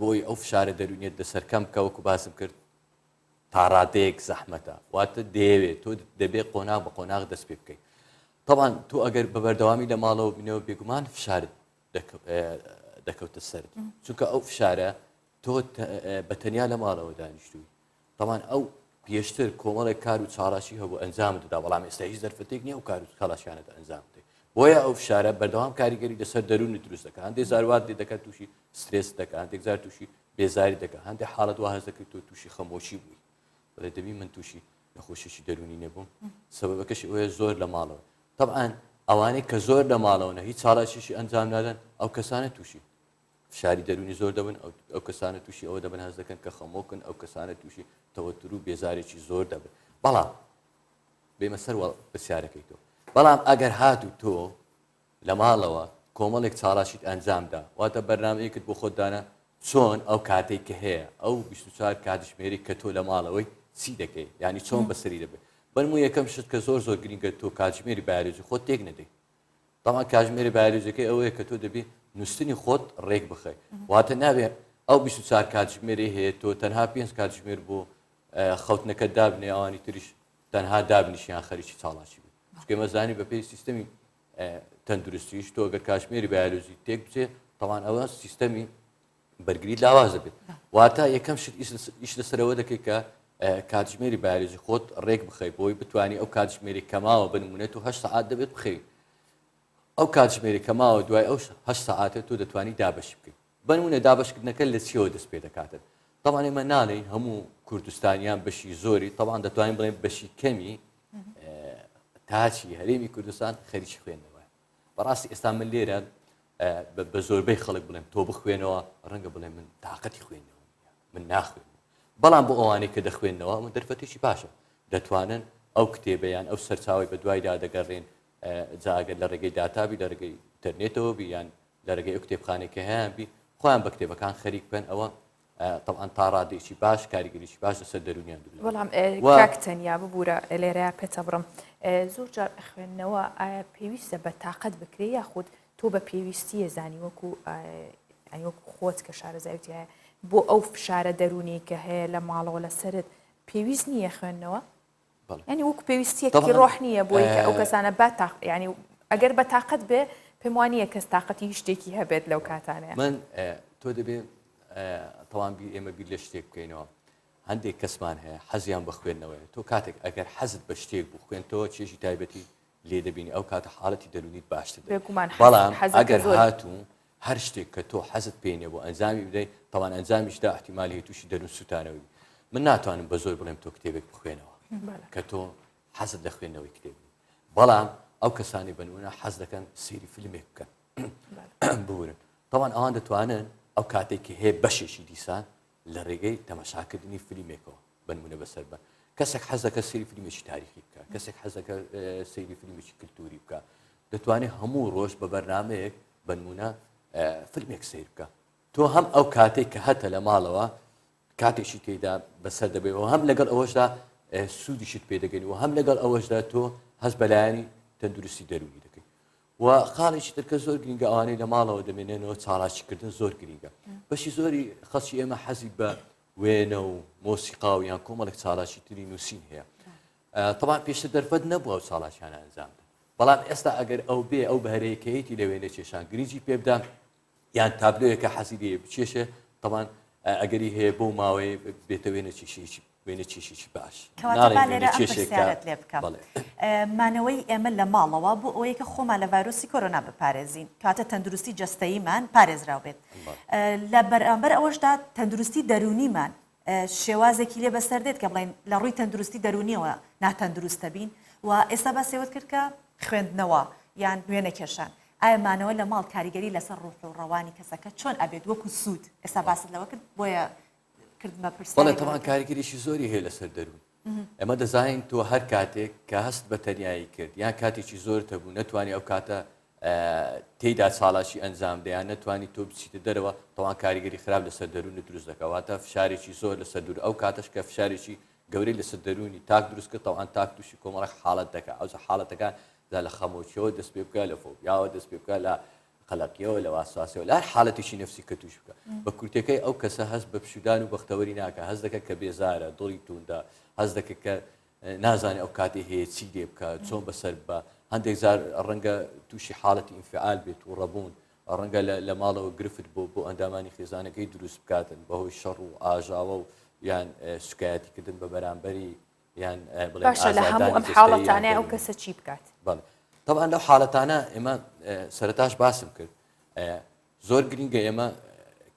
بۆی ئەو فشارە دەرونیت لەسەر کەم بکە وەکو باسم کرد تا ڕادەیەک زەحمەتە واتە دەیەوێت تۆ دەبێت قۆناغ بە قۆناغ دەست پێ بکەیت طبعاً تۆ ئەگەر بە بەردەوامی لە ماڵەوە بینەوە بێگومان فشارت دەکەوتە سەر چونکە ئەو فشارە تۆ بە تەنیا لە ماڵەوە دانیشتووی طبعاً ئەو پێشتر کۆمەڵێک کار و چاڕاشی هەبوو ئەنجام دەدا بەڵام ئێستا هیچ دەرفەتێک نییە و کار و خەڵاشیانەدا ئەنجام بدەیت بۆیە ئەو فشارە بەردەوام کاریگەری لەسەر دەرونی دروست دەکات هەندێک زاروات لێ دەکات تووشی سترێس دەکات هەندێک زار تووشی بێزاری دەکات هەندێک حاڵەت وا هەز دەکەیت تۆ تووشی خەمۆشی بووی بەڵێ دەبی من تووشی نەخۆشیی دەرونی نەبووم سەبەبەکەش ئەوەیە زۆر لە ماڵەوە طبعاً ئەوانەی کە زۆر لە ماڵەوەنە هیچ چاڵاشیشی ئەنجام نادەن ئەو کەسانە تووشی فشاری دەرونی زۆر دەبن ئەو کەسانە تووشی ئەوە دەبن هەز دەکەن کە خەمۆکن ئەو کەسانە تووشی تەوەتر و بێزارێکی زۆر دەبن بەڵام بێمە سەر پرسیارەکەی تۆ بەڵام ئەگەر هاتوو تۆ لە ماڵەوە کۆمەڵێک چاڵاشیت ئەنجامدا واتە بەرنامەیەکت بۆ خۆتدانە چۆن ئەو کاتێک کە هەیە ئەو 24 کاتژمێری کە تۆ لە ماڵەوەی چی دەکەی ینی چۆن بەسەری دەبێت بەرمو یەکەم شت کە زۆر زۆر گرینگە تۆ کاتژمێری بایۆلۆژی خۆت تێک نەدەی تەما کاتژمێری بایۆلۆژیەکەی ئەوەیە کە تۆ دەبی نووسنی خۆت ڕێک بخەی واتە نابێت ئەو 24 کاتژمێری هەیە تۆ تەنها 5 کاتژمێر بۆ خەوتنەکە دابنێ ئەوانی تریش تەنها دابنیشیان خەریکی چاڵاشی بوو چکە مەزانی بە پێی سیستەمی تەندروستیش تۆ ئەگەر کاتژمێری بایۆلۆژی تێک بچێ تەوان ئەوە سیستەمی بەرگری لاواز دەبێت واتە یەکەم شت ئیش لەسەرەوە دەکەی کە کاتژمێری بایۆلۆژی خۆت ڕێک بخەی بۆی بتوانانی ئەو کاتژمێری کەماوە بنمونێت و 8 ساعات دەبێت بخەوی ئەو کاتژمێری کەماوە دوای ئەو 8 ساعاتە تۆ دەتوانی دابەش بکەیت بنمونە دابشکردنەکە لە چیەوە دەست پێ دەکاتن طبعاً ئێمە ناڵێن هەموو کوردستانیان بەشی زۆری طبعاً دەتوانین بڵێن بەشی کەمی تاچی هەرێمی کوردستان خەریکی خوێندنەوە بەڕاستی ئێستا من لێرە بە زۆربەی خەڵک بڵێم تۆ بخوێنەوە ڕەنگە بڵێم من تااقەتی خوێندنەوە من ناخوێن بەڵام بۆ ئەوانەی کە دەخوێندنەوە من دەرفەتێکی باشە دەتوانن ئەو کتێبەیان ئەو سەرچاوی بە دوایدا دەگەڕێن جاگەر لە ڕێگەی داتابی لە ڕێگەی ئینتەرنێتەوە بیان لە ڕێگەی ئەو کتێبخانێکە هەیەیان بی خۆیان بە کتێبەکان خەریک بن ئەوە طبعاً تا ڕادێکی باش کاریگەریی باش لەسەر دەرونیان دروست بەڵام کاکتەنیا ببوورە لێرەیە پێتە بڕم زۆر جار خوێندنەوە ئایا پێویستە بە تااقەت بکرێ یاخود تۆ بە پێویستیە زانی وەکو خۆت کە شارەزاوتی هەیە بۆ ئەو فشارە دەرونی کە هەیە لە ماڵەوە لەسرت پێویست نییە خوێندنەوە ینی وەکو پێویستیەکی ڕۆح نییە بۆی کە ئەو کەسانە ینی ئەگەر بە تااقەت بێ پێم وانە کەس تااقەتی شتێکی هەبێت لەو کاتانەیە من تۆ دەبێت تەوان ئێمە بیر لە شتێک بکەینەوە هەندێک کەسمان هەیە حەزیان بە خوێندنەوەی تۆ کاتێک ئەگەر حەزت بە شتێک بوو خوێنتەوە چێژی تایبەتی لێ دەبینی ئەو کاتە حاڵەتی دەرونیت باشتر بەڵام ئەگەر هاتوو هەر شتێک کە تۆ حەزت پێێنێ بۆ ئەنجامی بدەیت تەوان ئەنجامیشدا احتیمالی هەیە تووشی دەرون سوتانەوەی من ناتوانم بە زۆر بڵێم تۆ کتێبێک بخوێنەوە کە تۆ حەزت لە خوێندنەوەی کتێبی بەڵام ئەو کەسانی بنوونە حەز دەکەن سێری فیلمێک بکەن بورن تەوان ئەوان دەتوانن ئەو کاتێکی هەیە بەشێکی دیسان لە ڕێگەی تەماشاکردنی فیلمێکەوە بنمونە بەسەر بە کەسێک حەز دەکە سێری فیلمێکی تاریخی بکە کەسێک حەز دەکە سێری فیلمێکی کلتوری بکە دەتوانێت هەموو ڕۆژ بە بەرنامەیەک بنمونە فیلمێک سیر بکە تۆ هەم ئەو کاتێک کە هەتە لە ماڵەوە کاتێکی تێدا بەسەر دەبێتەوە هەم لەگەڵ ئەوەشدا سوودیشت پێدەگەنی و هەم لەگەڵ ئەوەشدا تۆ هەست بەلایانی تەندروستی دەرونی دەکەی و خاڵێکی ترکە زۆر گرنگە ئەوانەی لە ماڵەوە دەمێنێنەوە چاڵاشیکردن زۆر گرنگە بەشی زۆری خەڵکی ئێمە حەزی بە وێنە و مۆسیقا و یان کۆمەڵێک چاڵاشی تری نووسین هەیە طبعاً پێشتر دەرفەت نەبووە ئەو چاڵاشیانە ئەنجامدا بەڵام ئێستا ئەگەر ئەو بێ ئەو بەهرەیەکەیەتی لە وێنە چێشان گریجی پێ بدەم یان تابلۆیەکە حەزی لێ بچێشێ طبعاً ئەگەری هەیە بۆ ماوەی بێتە وێنە چێشەیەکی وێنە چێشێکی باش کەواتە لێرە ئەم پرسیارەت لێ بکەم مانەوەی ئێمە لە ماڵەوە بۆ ئەوەیە کە خۆمان لە ڤایرۆسی کۆرۆنا بپارێزین کاتە تەندروستی جەستەییمان پارێزراو بێت لە بەرامبەر ئەوەشدا تەندروستی دەرونیمان شێوازێکی لێ بەسەر دێت کە بڵێن لە ڕووی تەندروستی دەرونیەوە ناتەندروستە بین و ئێستا باسێوت کرد کە خوێندنەوە یان وێنە کێشان ئایا مانەوە لە ماڵ کاریگەری لەسەر ڕوح و ڕەوانی کەسەکە چۆن ئەبێت وەکو سوود ئێستا باست لەوە کرد بۆیە کردمە بەڵێ تەمان کاریگەریشی زۆری هەیە لەسەر دەروون ئەمە دەزانین تۆ هەر کاتێک کە هەست بە تەنیایی کرد یان کاتێکی زۆر هەبوو نەتوانی ئەو کاتە تێیدا ساڵاشی ئەنجام دەیان نەتوانی تۆ بچیتە دەرەوە تەوان کاریگەری خراپ لەسەر دەروونە دروست دەکەواتە فشارێکی زۆر لەسەر دوور ئەو کاتەش کە فشارێکی گەورەی لەسەر دەرونی تاک دروست کرد تەوان تاک تووشی کۆمەڵێک حاڵەت دەکات ئەو حاڵەتەکان لە خەمۆچیەوە دەست پێ بکە لە فۆبیاوە دەست پێ بکە لە قەلەقیەوە لە واسواسیەوە لە هەر حاڵەتێکی نەفسی کە توش بکە بە کورتەکەی ئەو کەسە هەست بە پشودان و بەختەوەری ناکە هەست دەکە کە بێزارە دڵی توندە هەست دەکە کە نازانێت ئەو کاتی هەیە چی لێ بکە چۆن بەسەر بە هەندێک زار ڕەنگە تووشی حاڵەتی ئینفعال بێت و ڕەبوون ڕەنگە لە ماڵەوە گرفت بۆ ئەندامانی خێزانەکەی دروست بکاتن بەهۆی شەڕ و ئاژاوە و یان سوکایەتیکردن بە بەرامبەری یان باشە لە هەموو ئەم حاڵەتانەیە ئەو کەسە چی بکات بەڵێ طبعا لەو حاڵەتانە ئێمە سەرەتاش باسم کرد زۆر گرینگە ئێمە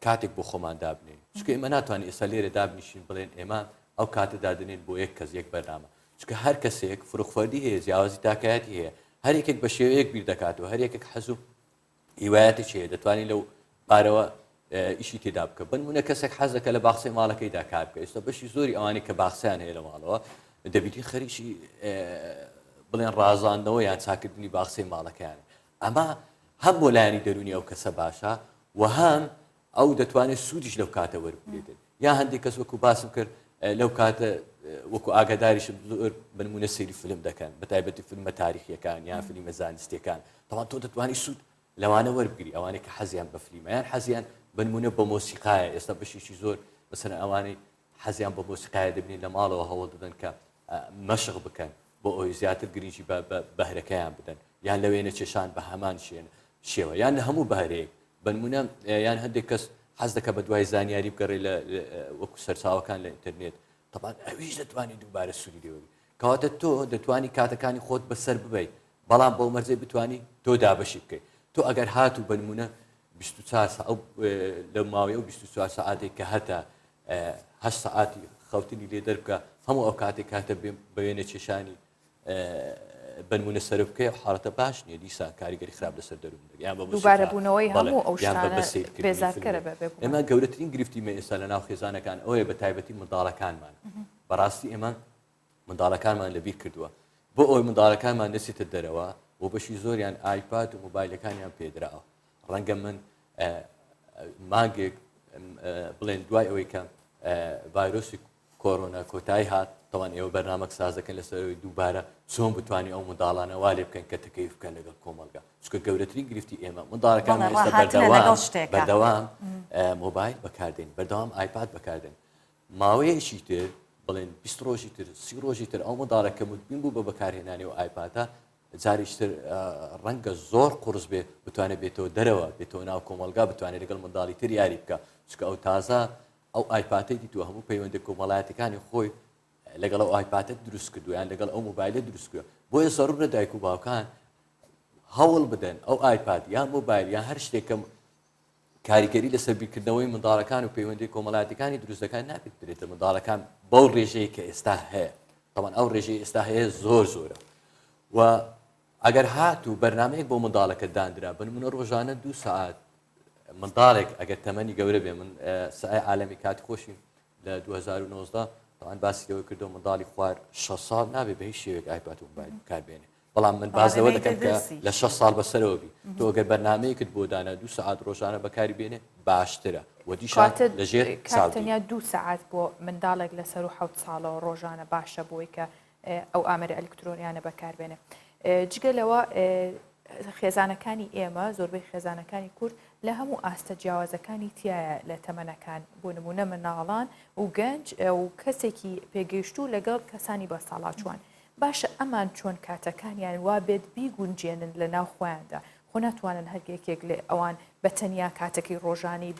کاتێک بۆ خۆمان دابنێن چکە ئێمە ناتوانین ئێستا لێرە دابنیشین بڵێن ئێمە ئەو کاتە دادنێن بۆ یەک کەس یەک بەرنامە چکە هەر کەسێک فروخفەردی هەیە جیاوازی تاکایەتی هەیە هەر یەکێک بە شێوەیەک بیر دەکاتەوە هەر یەکێک حەزوو هیوایەتێکی هەیە دەتوانین لەو بارەوە ئیشی تێدا بکە بنمونە کەسێک حەز دەکە لە باخچەی ماڵەکەیدا کار بکە ئێستا بەشی زۆری ئەوانەی کە باخچیان هەیە لە ماڵەوە دەبیتی خەریکی بڵێن ڕازاندنەوە یان چاکردنی باخچەی ماڵەکەیان ئەمە هەم بۆ لایەنی دەرونی ئەو کەسە باشە و هەم ئەو دەتوانێت سوودیش لەو کاتە وەربگرێتن یا هەندێک کەس وەکو باسم کرد لەو کاتە وەکو ئاگاداریشم زۆر بنمونە سەیری فیلم دەکەن بەتایبەتی فیلمە تاریخیەکان یان فیلمە زانستیەکان تەواو تۆ دەتوانی سوود لەوانە وەربگری ئەوانەی کە حەزیان بە فیلمە یان حەزیان بنمونە بە مۆسیقایە ئێستا بەشێکی زۆر مەسەلەن ئەوانەی حەزیان بە مۆسیقایە دەبنین لە ماڵەوە هەوڵ دەدەن کە مەشق بکەن بۆ ئەوی زیاتر گرنگی بەهرەکەیان بدەن یان لەوێنە چێشان بە هەمان شێوە یان لە هەموو بەهرەیەک بنمونە یان هەندێک کەس حەز دەکە بە دوای زانیاری بگەڕێ لە وەکو سەرچاوەکان لە ئینتەرنێت طبعا ئەویش دەتوانانی دووبارە سوودی لێوەبی کەواتە تۆ دەتوانی کاتەکانی خۆت بەسەر ببەیت بەڵام بەو مەرجەی بتوانی تۆ دابەشی بکەیت تۆ ئەگەر هاتوو بنمونە 24 ساعت لە ماوەی ئەو 24 ساعاتێک کە هەتا 8 ساعاتی خەوتنی لێ دەربکە هەموو ئەو کاتێک کاتە بەوێنە چێشانی بنمونە سەر بکەی حاڵەتە باش نییە دیسان کاریگەری خراپ لەسەر دەروون یان بە دووبارە بوونەوەی هەموو ئەو شتانە بێزارکەرە بێ ئێمە گەورەترین گرفتیمە ئێستا لە ناو خێزانەکان ئەوەیە بە تایبەتی منداڵەکانمان بەڕاستی ئێمە منداڵەکانمان لەبیر کردووە بۆ ئەوەی منداڵەکانمان نەچێتە دەرەوە و بەشی زۆریان ئایپاد و مۆبایلەکانیان پێدراوە ڕەنگە من مانگێک بڵێن دوای ئەوەی کە ڤایرۆسی کۆرۆنا کۆتایی هات تەوان ئێوە بەرنامەک ساز دەکەن لەسەرەوەی دووبارە چۆن بتوانانی ئەو منداڵانە وا لێ بکەن کە تەکەیف بکەن لەگەڵ کۆمەلگا چکە گەورەترین گرفتی ئێمە منداڵەکان ئێستا بەردەوام مۆبایل بەکاردێن بەردەوام ئایپاد بەکاردێن ماوەیەکی تر بڵێن 20 ڕۆژی تر 30 ڕۆژی تر ئەو منداڵەکە مدبین بوو بە بەکارهێنانی و ئایپاتە جاریشتر ڕەنگە زۆر قورس بێ بتوانێت بێتەوە دەرەوە بێتەوە ناو کۆمەلگا بتوانێت لەگەڵ منداڵی تر یاری بکە چکە ئەو تازە ئەو ئایپاتەی دیتووە هەموو پەیوەندی کۆمەڵایەتەکانی خۆی لەگەڵ ئەو ئایپاتە دروست کردو یان لەگەڵ ئەو مۆبایلە دروست کردو بۆیە زەڕورە دایک و باوکان هەوڵ بدەن ئەو ئایپاد یان مۆبایل یان هەر شتێکم کاریگەری لەسەر بیرکردنەوەی منداڵەکان و پەیوەندی کۆمەڵایەتەکانی دروستەکان ناپێت درێتە منداڵەکان بەو ڕێژەیە کە ئێستا هەیە طبعا ئەو ڕێژەی ئێستا هەیە زۆرە و ئەگەر هاتوو بەرنامەیەک بۆ منداڵەکە دانرا بنمونە ڕۆژانە 2 ساعت منداڵێک ئەگەر تەمەنی گەورە بێ من سعی عالەمی کاتی خۆشیم لە 2019 طبعا باسی لەوە کردو منداڵی خوار 6 ساڵ نابێت بە هیچ شێوێک ئایپاد و مۆبایل بەکاربێنێ بەڵام من باز لەوە دەکەم کە لە 6 ساڵ بەسەرەوە بی تۆ ئەگەر بەرنامەیەکت بۆ دانا 2 ساعت ڕۆژانە بەکاری بێنێ باشترە و دیشان لەژێر کاتەنیا 2 ساعت بۆ منداڵێک لەسەر و 7 ساڵەوە ڕۆژانە باشە بۆی کە ئەو ئامەری ئەلکترۆنیانە بەکاربێنێ جگەلەوە خێزانەکانی ئێمە زۆربەی خێزانەکانی کورد لە هەموو ئاستە جیاوازەکانی تایە لە تەمەنەکان بۆ نمونە مناڵان و گەنج و کەسێکی پێگەیشتوو لەگەڵ کەسانی بە ساڵاتوان باشە ئەمان چۆن کاتەکانیان وا بێت بیگونجێنن لە ناو خۆیاندا خۆ ناتوانن هەرگێکێک لێ ئەوان بە تەنیا کاتێکی ڕۆژانی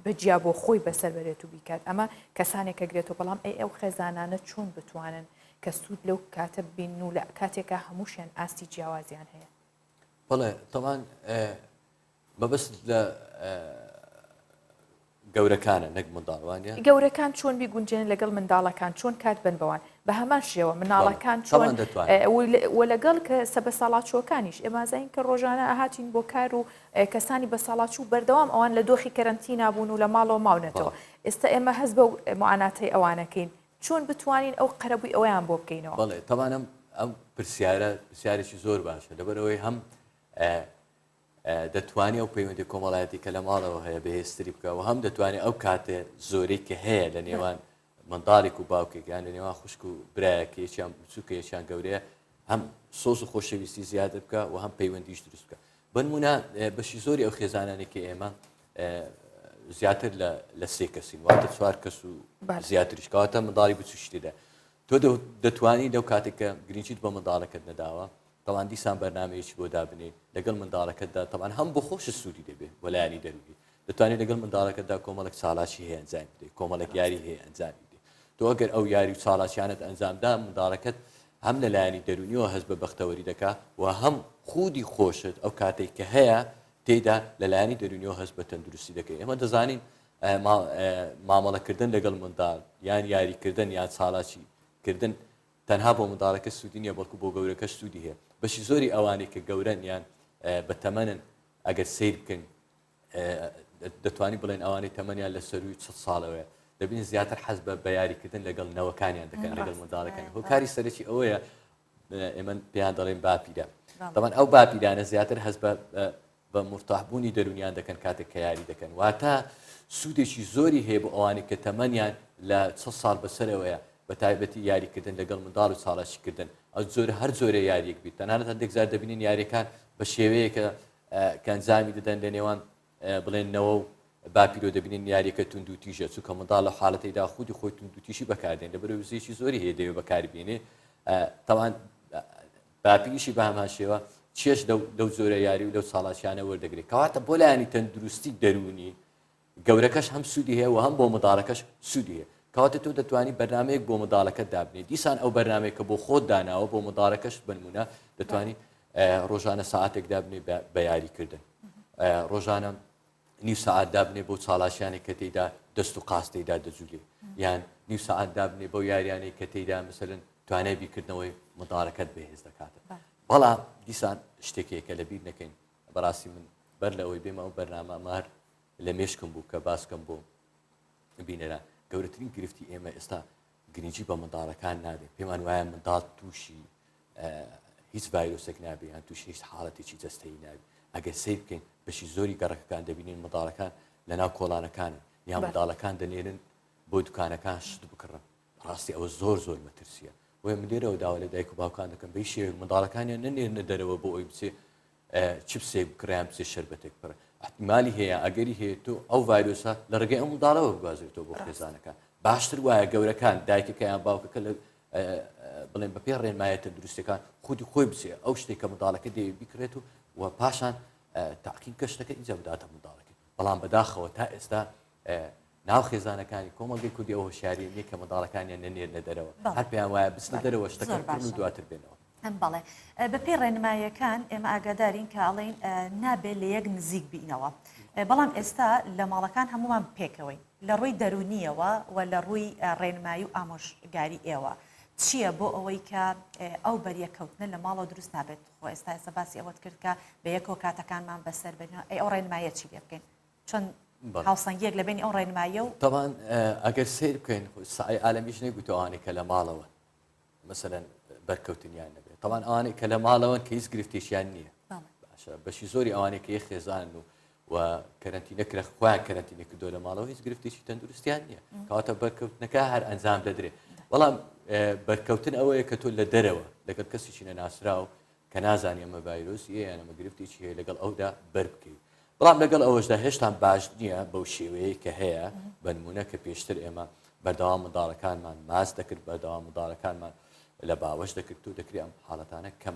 بەجیا بۆ خۆی بەسەر بەرێت و بیکات ئەمە کەسانێک گرێتەوە بەڵام ئەو خێزانانە چۆن بتوانن کە سوود لەو کاتە بین و لە کاتێکە هەمووشیان ئاستی جیاوازیان هەیە بەڵێ طبعاً مەبەست لە گەورەکانە نەک منداڵوانە گەورەکان چۆن بیگونجێن لەگەڵ منداڵەکان چۆن کات بن بەوان بە هەمان شێوە مناڵەکان چۆن وە لەگەڵ کە سەبە ساڵاتچوەکانیش ئێمازین کە ڕۆژانە ئاهاتین بۆ کار و کەسانی بە ساڵاتچوو بەردەوام ئەوان لە دۆخی کەرنتینا بوون و لە ماڵەوە ماونەتەوە ئێستا ئێمە هەست بە معاناتەی ئەوانەکەین چۆن بتوانین ئەو قەرەبووی ئەویان بۆ بکەینەوە بەڵێ تەوانم ئەم پرسیارێکی زۆر باشە لەبەرەوەی هەم دەتوانێت ئەو پەیوەندی کۆمەڵایەتی کە لە ماڵەوە هەیە بەهێزتری بکەوە هەم دەتوانێت ئەو کاتێ زۆرەی کە هەیە لە نێوان منداڵێک و باوکێکیان لە نێوان خوشک و برایەکێکیان بچووکەیەکیان گەورەیە هەم سۆز و خۆشەویستی زیاتر بکە و هەم پەیوەندیش دروست بکە بنمونە بەشی زۆری ئەو خێزانانێکی ئێمە زیاتر لە سێ کەسین واتە 4 کەس و زیاتریش کەواتە منداڵی بچوشتیدا تۆ دەتوانی لەو کاتێک کە گرنگیت بە منداڵەکەت نەداوە طبعاً دیسان بەرنامەیەکی بۆ دابنێ لەگەڵ منداڵەکەتدا طبعاً هەم بۆ خۆش سوودی دەبێت وەلایانی دەروی دەتوانێت لەگەڵ منداڵەکەتدا کۆمەڵک چاڵاشی هەیە ئەنجام بدەیت کۆمەڵک یاری هەیە ئەنجام بدەیت تۆ ئەگەر ئەو یاری و چاڵاشیانت ئەنجامدا منداڵەکەت هەم لەلایانی دەرونیەوە هەست بە بەختەوەری دەکات و هەم خودی خۆشت ئەو کاتێک کە هەیە تێدا لەلایانی دەرونیەوە هەست بە تەندروستی دەکەی ئێمە دەزانین مامەڵەکردن لەگەڵ منداڵ یان یاریکردن یان چاڵاچی کردن تەنها بۆ منداڵەکە سوودی نییە بەڵکو بۆ گەورەکە سوودی هەیە بەشی زۆری ئەوانەی کە گەورەن یان بە تەمەنن ئەگەر سیر بکەن دەتوانی بڵێن ئەوانەی تەمەنیان لە سەروی 40 ساڵەوەیە دەبین زیاتر حەز بە یاریکردن لەگەڵ نەوەکانیان دەکەن لەگەڵ منداڵەکانی هۆکاری سەرەکی ئەوەیە ئێمە پێیان دەڵێن باپیرە دەبەن ئەو باپیرانە زیاتر هەست بە مرتاحبوونی دەرونیان دەکەن کاتێک کە یاری دەکەن واتە سوودێکی زۆری هەیە بۆ ئەوانەی کە تەمەنیان لە 40 ساڵ بەسەرەوەیە بە تایبەتی یاریکردن لەگەڵ منداڵ و چاڵاشیکردن ئەو هەر زۆرە یاریەک بیت تەنانەت هەندێک زار دەبینین یاریەکان بە شێوەیەکە کەنجامی دەدەن لە نێوان بڵێنەوە و باپیرۆ دەبینین یاریەکە تونند و تیژە چووکە منداڵ لە حاڵەتەیدا خودی خۆی تونند و تیژی بەکاردێن لەبەر وزەیەکی زۆری هەیە دەوێت بەکاربێنێ تەوان باپیریشی بە هەمان شێوە چێش لەو زۆرە یاری و لەو چاڵاشیانە وەردەگرێت کەواتە بۆ لایانی تەندروستی دەرونی گەورەکەش هەم سوودی هەیە و هەم بۆ منداڵەکەش سوودی هەیە کەواتە تۆ دەتوانی بەرنمەیەک بۆ منداڵەکەت دابنێ دیسان ئەو بەرنمەیەکە بۆ خۆت داناوە بۆ منداڵەکەش بنمونە دەتوانی ڕۆژانە ساعتێک دابنێ بە یاریکردن ڕۆژانە نیو ساعت دابنێ بۆ چاڵاشیانێک کە تێیدا دەست و قاستەیدا دەجوولێ یان نیو ساعت دابنێ بۆ یاریانەی کە تێیدا مثلن توانای بیرکردنەوەی منداڵەکەت بەهێز دەکاتە بەڵام دیسان شتێکێکە لەبیر نەکەین بەڕاستی من بەر لەوەی بێمە ئەو بەرنامە مار لە مێشکم بوو کە باسکەم بۆ بینەرە گەورەترین گرفتی ئێمە ئێستا گرنگی بە منداڵەکان نادێت پێمان وایە منداڵ تووشی هیچ ڤایرۆسێک نابێت یان تووشی هیچ حاڵەتێکی جەستەیی نابێت ئەگەر سیر بکەین بەشی زۆری گەڕەکەکان دەبینین منداڵەکان لەناو کۆڵانەکانن یان منداڵەکان دەنێرن بۆ دوکانەکان شت بکڕن ڕاستی ئەوە زۆر مەترسیە وێ من لێرەوە داوا لە دایک و باوکان دەکەم بەی شێوەیە منداڵەکانیان نەنێرنە دەرەوە بۆ ئەوی بچێ چپسێک بکڕیان بچێ شەربەتێک بڕە احتیمالی هەیە ئەگەری هەیە تۆ ئەو ڤایرۆسە لە ڕێگەی ئەو منداڵەوە بگوازێتەوە بۆ خێزانەکان باشتر وایە گەورەکان دایکەکە یان باوکەکە لە بڵێن بەپێ ڕێنمایە تەندروستیەکان خودی خۆی بچێ ئەو شتێک کە منداڵەکە دەیە بیکرێت و پاشان تاقین کە شتەکە ئینجا بداتە منداڵەکە بەڵام بەداخەوە تا ئێستا ناو خێزانەکانی کۆمەڵگەی کوردی ئەو هۆشیاری نییە کە منداڵەکانیان نەنێرنە دەرەوە هەر پێیان وایە بستە دەرەوە شتەکە و دواتر بێنەوە بەڵێ بەپێ ڕێنماییەکان ئێمە ئاگادارین کە ئەڵێن نابێت لە یەک نزیک بینەوە بەڵام ئێستا لە ماڵەکان هەمومان پێکەوەی لە ڕووی دەرونیەوە و لە ڕووی ڕێنمایی و ئامۆژگاری ئێوە چییە بۆ ئەوەی کە ئەو بەریەکەوتنە لە ماڵەوە دروست نابێت خۆ ئێستا باسی ئەوەت کرد کە بە یەکەوە کاتەکانمان بەسەر بێنەوە ئەو ڕێنمایە چی لێ بکەین چۆن هاوسەنگیەک لە بینی ئەو ڕێنمایە و تەوان ئەگەر سیر بکەین سعی عالەمیش نەیگوتەوانێک کە لە ماڵەوە مثلەن بەرکەوتنیان نەبێت طبعاً ئەوانەی کە لە ماڵەوەن کە هیچ گرفتێکیان نییە باشە بەشی زۆری ئەوانەی کە یەک خێزانن و کەرەنتینەکرا خۆیان کەرەنتینە کردو لە ماڵەوە هیچ گرفتێکی تەندروستیان نییە کەواتە بەرکەوتنەکە هەر ئەنجام دەدرێت بەڵام بەرکەوتن ئەوەیە کە تۆ لە دەرەوە لەگەڵ کەسێکی نەناسراو کە نازانی ئەمە ڤایرۆسی هەیە یان ئەمە گرفتێکی هەیە لەگەڵ ئەودا بەر بکەیت بەڵام لەگەڵ ئەوەشدا هێشتا باش نییە بەو شێوەیە کە هەیە بە نمونە کە پێشتر ئێمە بەردەوام منداڵەکانمان ماس دەکرد بەردەوام منداڵەکانمان لە باوەش دەکرد و دەکری ئەم حاڵەتانە کەم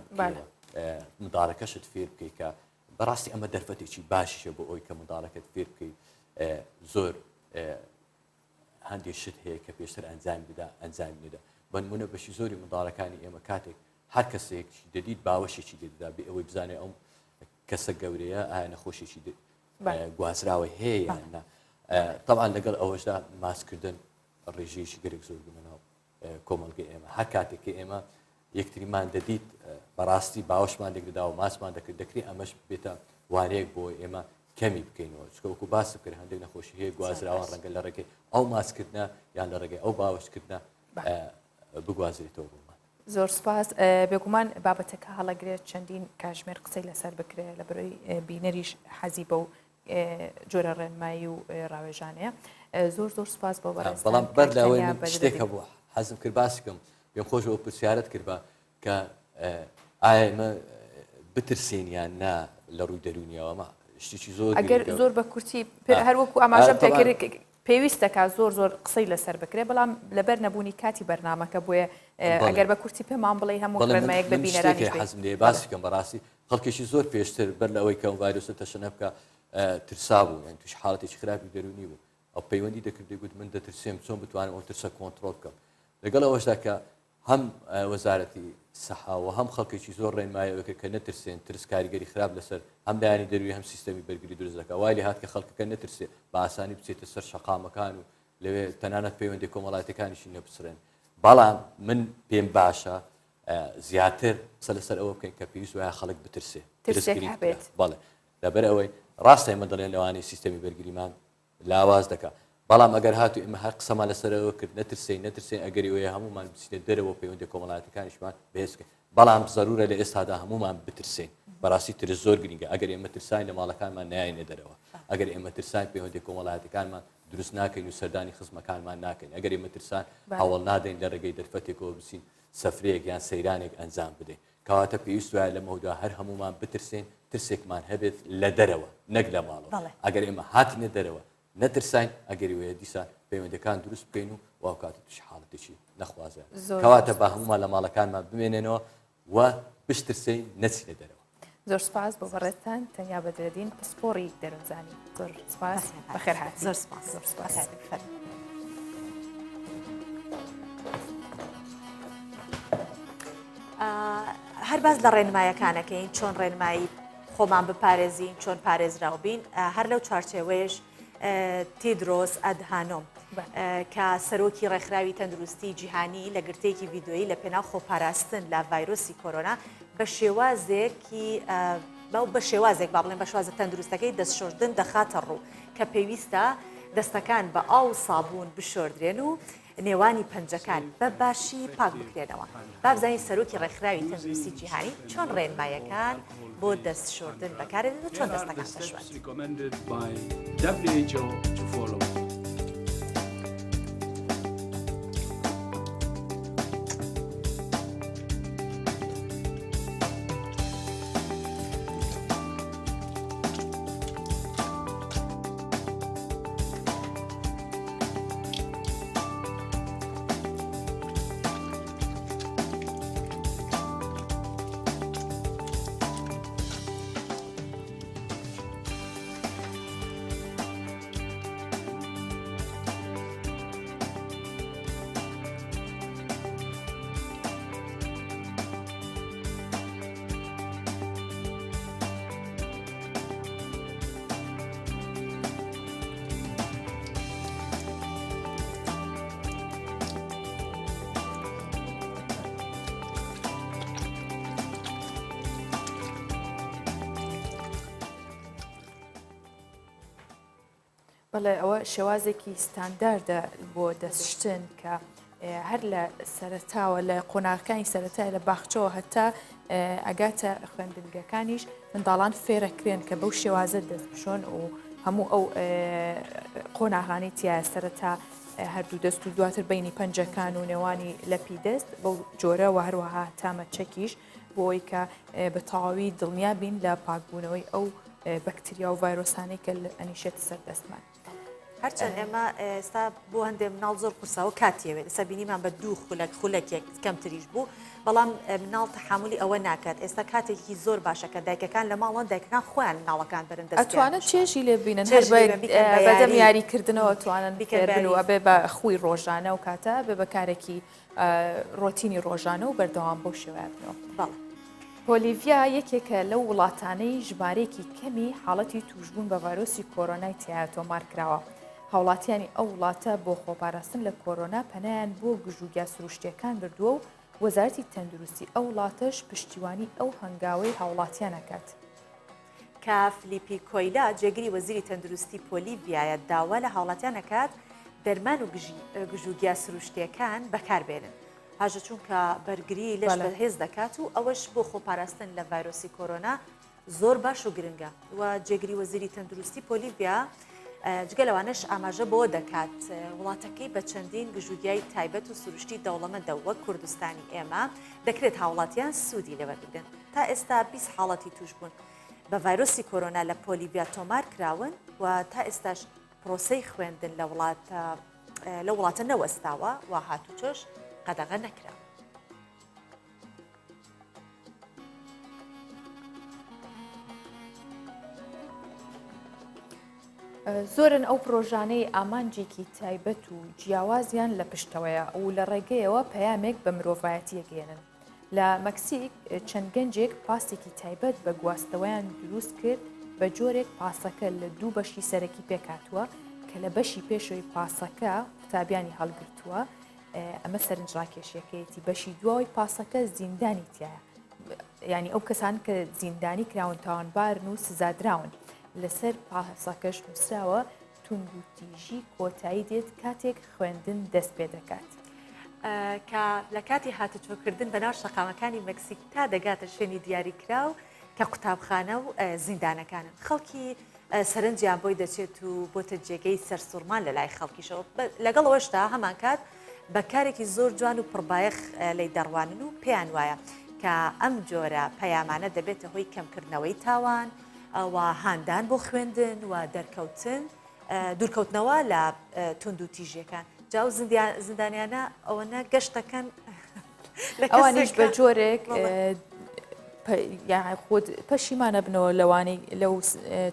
منداڵەکەشت فێر بکەیت کە بەڕاستی ئەمە دەرفەتێکی باشیشە بۆ ئەوی کە منداڵەکەت فێر بکەیت زۆر هەندێک شت هەیە کە پێشتر ئەنجام بدا ئەنجام نەدا بەنمونە بەشی زۆری منداڵەکانی ئێمە کاتێک هەر کەسێکی دەدیت باوەشێکی دەدا بێ ئەوەی بزانێ ئەو کەسە گەورەیە ئایا نەخۆشێکی گوازراوە هەیە یاننا طبعا لەگەڵ ئەوەشدا ماسکردن ڕێژەیەکی گەرێک زۆر بمەناو کۆمەڵگەی ئێمە هەر کاتێکی ئێمە یەکتریمان دەدیت بەڕاستی باوەشمان لێکدادا و ماسمان دەکرد دەکری ئەمەش بێتە وارەیەک بۆ ئێمە کەمی بکەینەوە چکەوەکو باس بکرد هەندێک نەخۆشی هەیە گوازراوان ڕەنگە لە ڕێگەی ئەو ماسکردە یان لە ڕێگەی ئەو باوەشکردە بگوازرێتەوە بۆمان. زۆر سپاس بێگومان بابەتەکە هەڵەگرێت چەندین کاژمێر قسەی لەسەر بکرێت لە بەرەوەی بینەریش حەزی بە و جۆرە ڕێنمایی و ڕاوێژانەیە زۆر سپاس بۆ بەڕێستان. بەڵام بەر لەوەی شتێکە بووە حەزم کرد باسکەم پێم خۆشەوە پرسیارەت کرد بە کە ئایا ئێمە بترسێنیان نا لە ڕووی دەرونیەوەمە شتێکی زۆر ئەگەر زۆر بە کورتی هەروەکو ئاماژەم پێکرد پێویستەکە زۆر قسەی لەسەر بکرێت بەڵام لەبەر نەبوونی کاتی بەرنامەکە بووە ئەگەر بە کورتی پێمان بڵێ هەموو ڕێنمایەک بە بینەرانی حەزم لێ باسیکەم بەڕاستی خەڵکێکی زۆر پێشتر بەر لەوەی کەم ڤایرۆسە تەشەنە بکە ترسا بوو یان توش حاڵەتێکی خراپی دەرونی بوو ئەو پەیوەندی دەکردی گوت من دەترسێم چۆن بتوانم ئەو ترسە کۆنتڕۆل بکەم لەگەڵ ئەوەشدا کە هەم وەزارەتی سەحاوە هەم خەڵکێکی زۆر ڕێنمایەوەکە کە نەترسێن ترس کاریگەری خراپ لەسەر هەم لایانی دەروی هەم سیستەمی بەرگری دروست دەکات وای لێ هات کە خەڵکەکە نەترسێ بە ئاسانی بچێتە سەر شەقامەکان و لەوێ تەنانەت پەیوەندی کۆمەڵایەتەکانیشی نەبسرێن بەڵام من پێم باشە زیاتر قسە لەسەر ئەوە بکەین کە پێویست وایە خەڵک بترسێ بەڵێ لەبەر ئەوەی ڕاستە ئێمە دەڵێن لەوانەیە سیستەمی بەرگریمان لاواز دەکات بەڵام ئەگەر هاتو ئێمە هەر قسەمان لەسەرەوە کرد نەترسین ئەگەری وەیە هەمومان بچینێت دەرەوە پەیوەندی کۆمەڵایەتەکانیشمان بەهێزکەین بەڵام ضرورە لە ئێستادا هەمومان بترسین بەڕاستی ترس زۆر گرنگە ئەگەر ئێمە ترساین لە ماڵەکانمان نایەنێ دەرەوە ئەگەر ئێمە ترسان پەیوەندی کۆمەڵایەتەکانمان دروست ناکەین و سەردانی خزمەکانمان ناکەین ئەگەر ئێمە ترسان هەوڵ نادەین لە ڕێگەی دەرفەتێکەوە بچین سەفرەیەک یان سەیرانێک ئەنجام بدەین کەواتە پێویست وایە لەمەودا هەر هەمومان بترسین ترسێکمان هەبێت لە دەرەوە نەک لە ماڵەوە ئەگەر ئێمە هاتینە دەرەوە نەترساین ئەگەری وەیە دیسان پەیوەندەکان دروست بکەین و واو کاتە توش حاڵەتێکی نەخوازە کەواتە بە هەمومان لە ماڵەکانمان بمێنێنەوە و بشترسین نەچینە دەرەوە. زۆر سپاس بۆ بەڕێستان تەنیا بەدرێدین پسپۆڕی دەرونزانی زۆر سپاس بەخێر هات زۆر سپاس. هەر باز لە ڕێنمایەکانەکەین چۆن ڕێنمایی خۆمان بپارێزین چۆن پارێزراو بین هەر لەو چوارچێوەیەش تێدرۆس ئەدهانۆم کە سەرۆکی ڕێکخراوی تەندروستی جیهانی لە گرتەیەکی ڤیدۆیی لە پێناو خۆپاراستن لە ڤایرۆسی کۆرۆنا بە شێوازێکی بە شێوازێک با بڵێن بە شێوازە تەندروستەکەی دەستشۆردن دەخاتە ڕوو کە پێویستە دەستەکان بە ئاو سابوون بشۆردرێن و نێوانی پەنجەکان بە باشی پاک بکرێنەوە بابزانین سەرۆکی ڕێکخراوی تەندروستی جیهانی چۆن ڕێنمایەکان بۆ دەستشۆردن بەکارێنێت و چۆن دەستەکان دەشوێت. بەڵێ ئەوە شێوازێکی ستانداردە بۆ دەستشتن کە هەر لە سەرەتاوە لە قۆناغەکانی سەرەتای لە باخچەوە هەتا ئەگاتە خوێندنگەکانیش منداڵان فێرەکرێن کە بەو شێوازە دەست بشۆن و هەموو ئەو قۆناغانی تایە سەرەتا هەردوو دەست و دواتر بینی پەنجەکان و نێوانی لەپی دەست بەو جۆرەوە هەروەها تامە چەکیش بۆی کە بە تەواوی دڵنیا بین لە پاکبوونەوەی ئەو بەکتریا و ڤایرۆسانەی کە ئەنیشێت سەر دەستمان. هەرچەند ئێمە ئێستا بۆ هەندێک مناڵ زۆر قورساوە کاتیەوێت ئێستا بینیمان بە دوو خولەکێک کەمتریش بوو بەڵام مناڵ تەحملی ئەوە ناکات ئێستا کاتێکی زۆر باشە کە دایکەکان لە ماڵەوە دایکەکان خۆیان مناڵەکان برن دەست ئەتوانن چێژی لێ بینن بەدەم یاریکردنەوە توانن بکردنەوە بێ بە خوی ڕۆژانە و کاتە بێ بەکارێکی ڕۆتینی ڕۆژانە و بەردەوام بۆ شێوایبنەوە. بەڵێ پۆلیڤیا یەکێکە لەو وڵاتانەی ژمارەیەکی کەمی حاڵەتی توشبوون بە ڤایرۆسی کۆرۆنای تایە تۆمار کراوە. هاوڵاتیانی ئەو وڵاتە بۆ خۆپاراستن لە کۆرۆنا پەنایان بۆ گژوگیا سروشتیەکان بردووە و وەزارەتی تەندروستی ئەو وڵاتەش پشتیوانی ئەو هەنگاوەی هاوڵاتیان ئەکات. کە فلیپی کۆیلا جێگری وەزیری تەندروستی پۆلیڤیایە داوا لە هاوڵاتیان ئەکات دەرمان و گژوگیا سروشتیەکان بەکاربێنن. هاژە چونکە بەرگری لەش بەهێز دەکات و ئەوەش بۆ خۆپاراستن لە ڤایرۆسی کۆرۆنا زۆر باش و گرنگە و جێگری وەزیری تەندروستی پۆلیڤیا جگە لەوانش ئاماژە بۆ دەکات وڵاتەکەی بە چەندین گژوگیای تایبەت و سروشتی دەوڵەمەندە وەک کوردستانی ئێمە دەکرێت هاوڵاتیان سوودی لەوە بگرن. تا ئێستا 20 حاڵەتی توش بوون بە ڤایرۆسی کۆرۆنا لە پۆلیڤیا تۆمار کراون و تا ئێستاش پرۆسەی خوێندن لە وڵاتە نەوەستاوە و هاتوچۆش قەدەغە نەکرا. زۆرن ئەو پرۆژانەی ئامانجێکی تایبەت و جیاوازیان لە پشتەوەیە و لە ڕێگەیەوە پەیامێک بە مرۆڤایەتی گەێنن. لە مەکسیک چەند گەنجێک پاسێکی تایبەت بە گواستەوەیان دروست کرد بە جۆرێک پاسەکە لە دوو بەشی سەرەکی پێکاتووە کە لە بەشی پێشەوەی پاسەکە قوتابیانی هەڵگرتووە. ئەمە سەرنجڕاکێشیەکەیەتی بەشی دوای پاسەکە زیندانی تایە، ینی ئەو کەسان کە زیندانی کراون تاوانبارن و سزادراون. لەسەر پاسەکەش نووسراوە تونند و تیژی کۆتایی دێت کاتێک خوێندن دەست پێ دەکات. کە لە کاتی هاتوچۆکردن بەناو شەقامەکانی مەکسیک تا دەگاتە شوێنی دیاریکراو کە قوتابخانە و زیندانەکانن. خەڵکی سەرنجیان بۆی دەچێت و بۆتە جێگەی سەرسوورمان لە لای خەڵکیشەوە. لەگەڵەوەشتا هەمان کات بەکارێکی زۆر جوان و پڕبایەخ لی دەڕوانن و پێیان وایە کە ئەم جۆرە پەیامانە دەبێتە هۆی کەمکردنەوەی تاوان و هاندان بۆ خوێندن و دەرکەوتن دوورکەوتنەوە لە تونند و تیژیەکان. جاو زیندانیانە ئەوەنە گەشتەکەن ئەوانیش بە جۆرێک خۆت پەشیمانە بنەوە لەوانەی لەو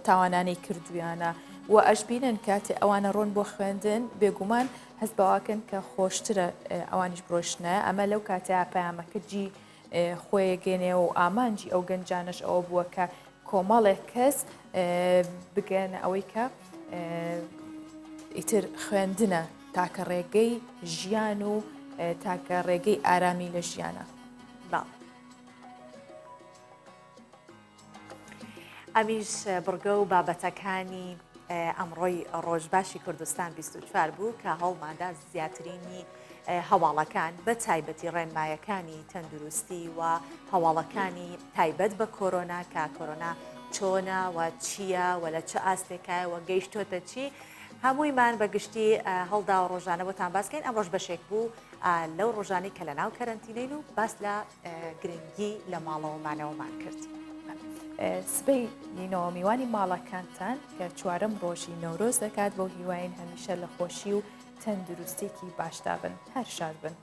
تاوانانەی کردویانە و ئەشبینن کاتێ ئەوانە ڕۆن بۆ خوێندن بێگومان هەست بەواکەن کە خۆشترە ئەوانیش بڕۆشتە. ئەمە لەو کاتەیە پەیامەکە جی خۆیەگەێنێ و ئامانجی ئەو گەنجانش ئەوە بووە کە کۆمەڵێک کەس بگەنە ئەوەی کە ئیتر خوێندنە تاکە ڕێگەی ژیان و تاکە ڕێگەی ئارامی لە ژیانە. ئەمیش بڕگە و بابەتەکانی ئەمڕۆی ڕۆژباشی کوردستان 24 بوو کە هەڵمادا زیاترینی هەواڵەکان بە تایبەتی ڕێنمایەکانی تەندروستی و هەواڵەکانی تایبەت بە کۆرۆنا کە کۆرۆنا چۆنە و چییە و لە چه ئاستێکایە و گەیشتۆتە چی هەموویمان بەگشتی هەڵدا و ڕۆژانە بۆتان باسکەین. ئەم ڕۆژ بەشێک بوو لەو ڕۆژانەی کە لە ناو کەرەنتینەین و باس لە گرنگی لە ماڵەوەمانەوەمان کردی. سبەی لینەوە میوانی ماڵەکانتان کە چوارەم ڕۆژی نەورۆز دەکات بۆ هیواین هەمیشە لە خۆشی و تەندروستێکی باشدا بن. هەر شاد بن.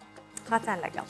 خاتان لەگەڵ.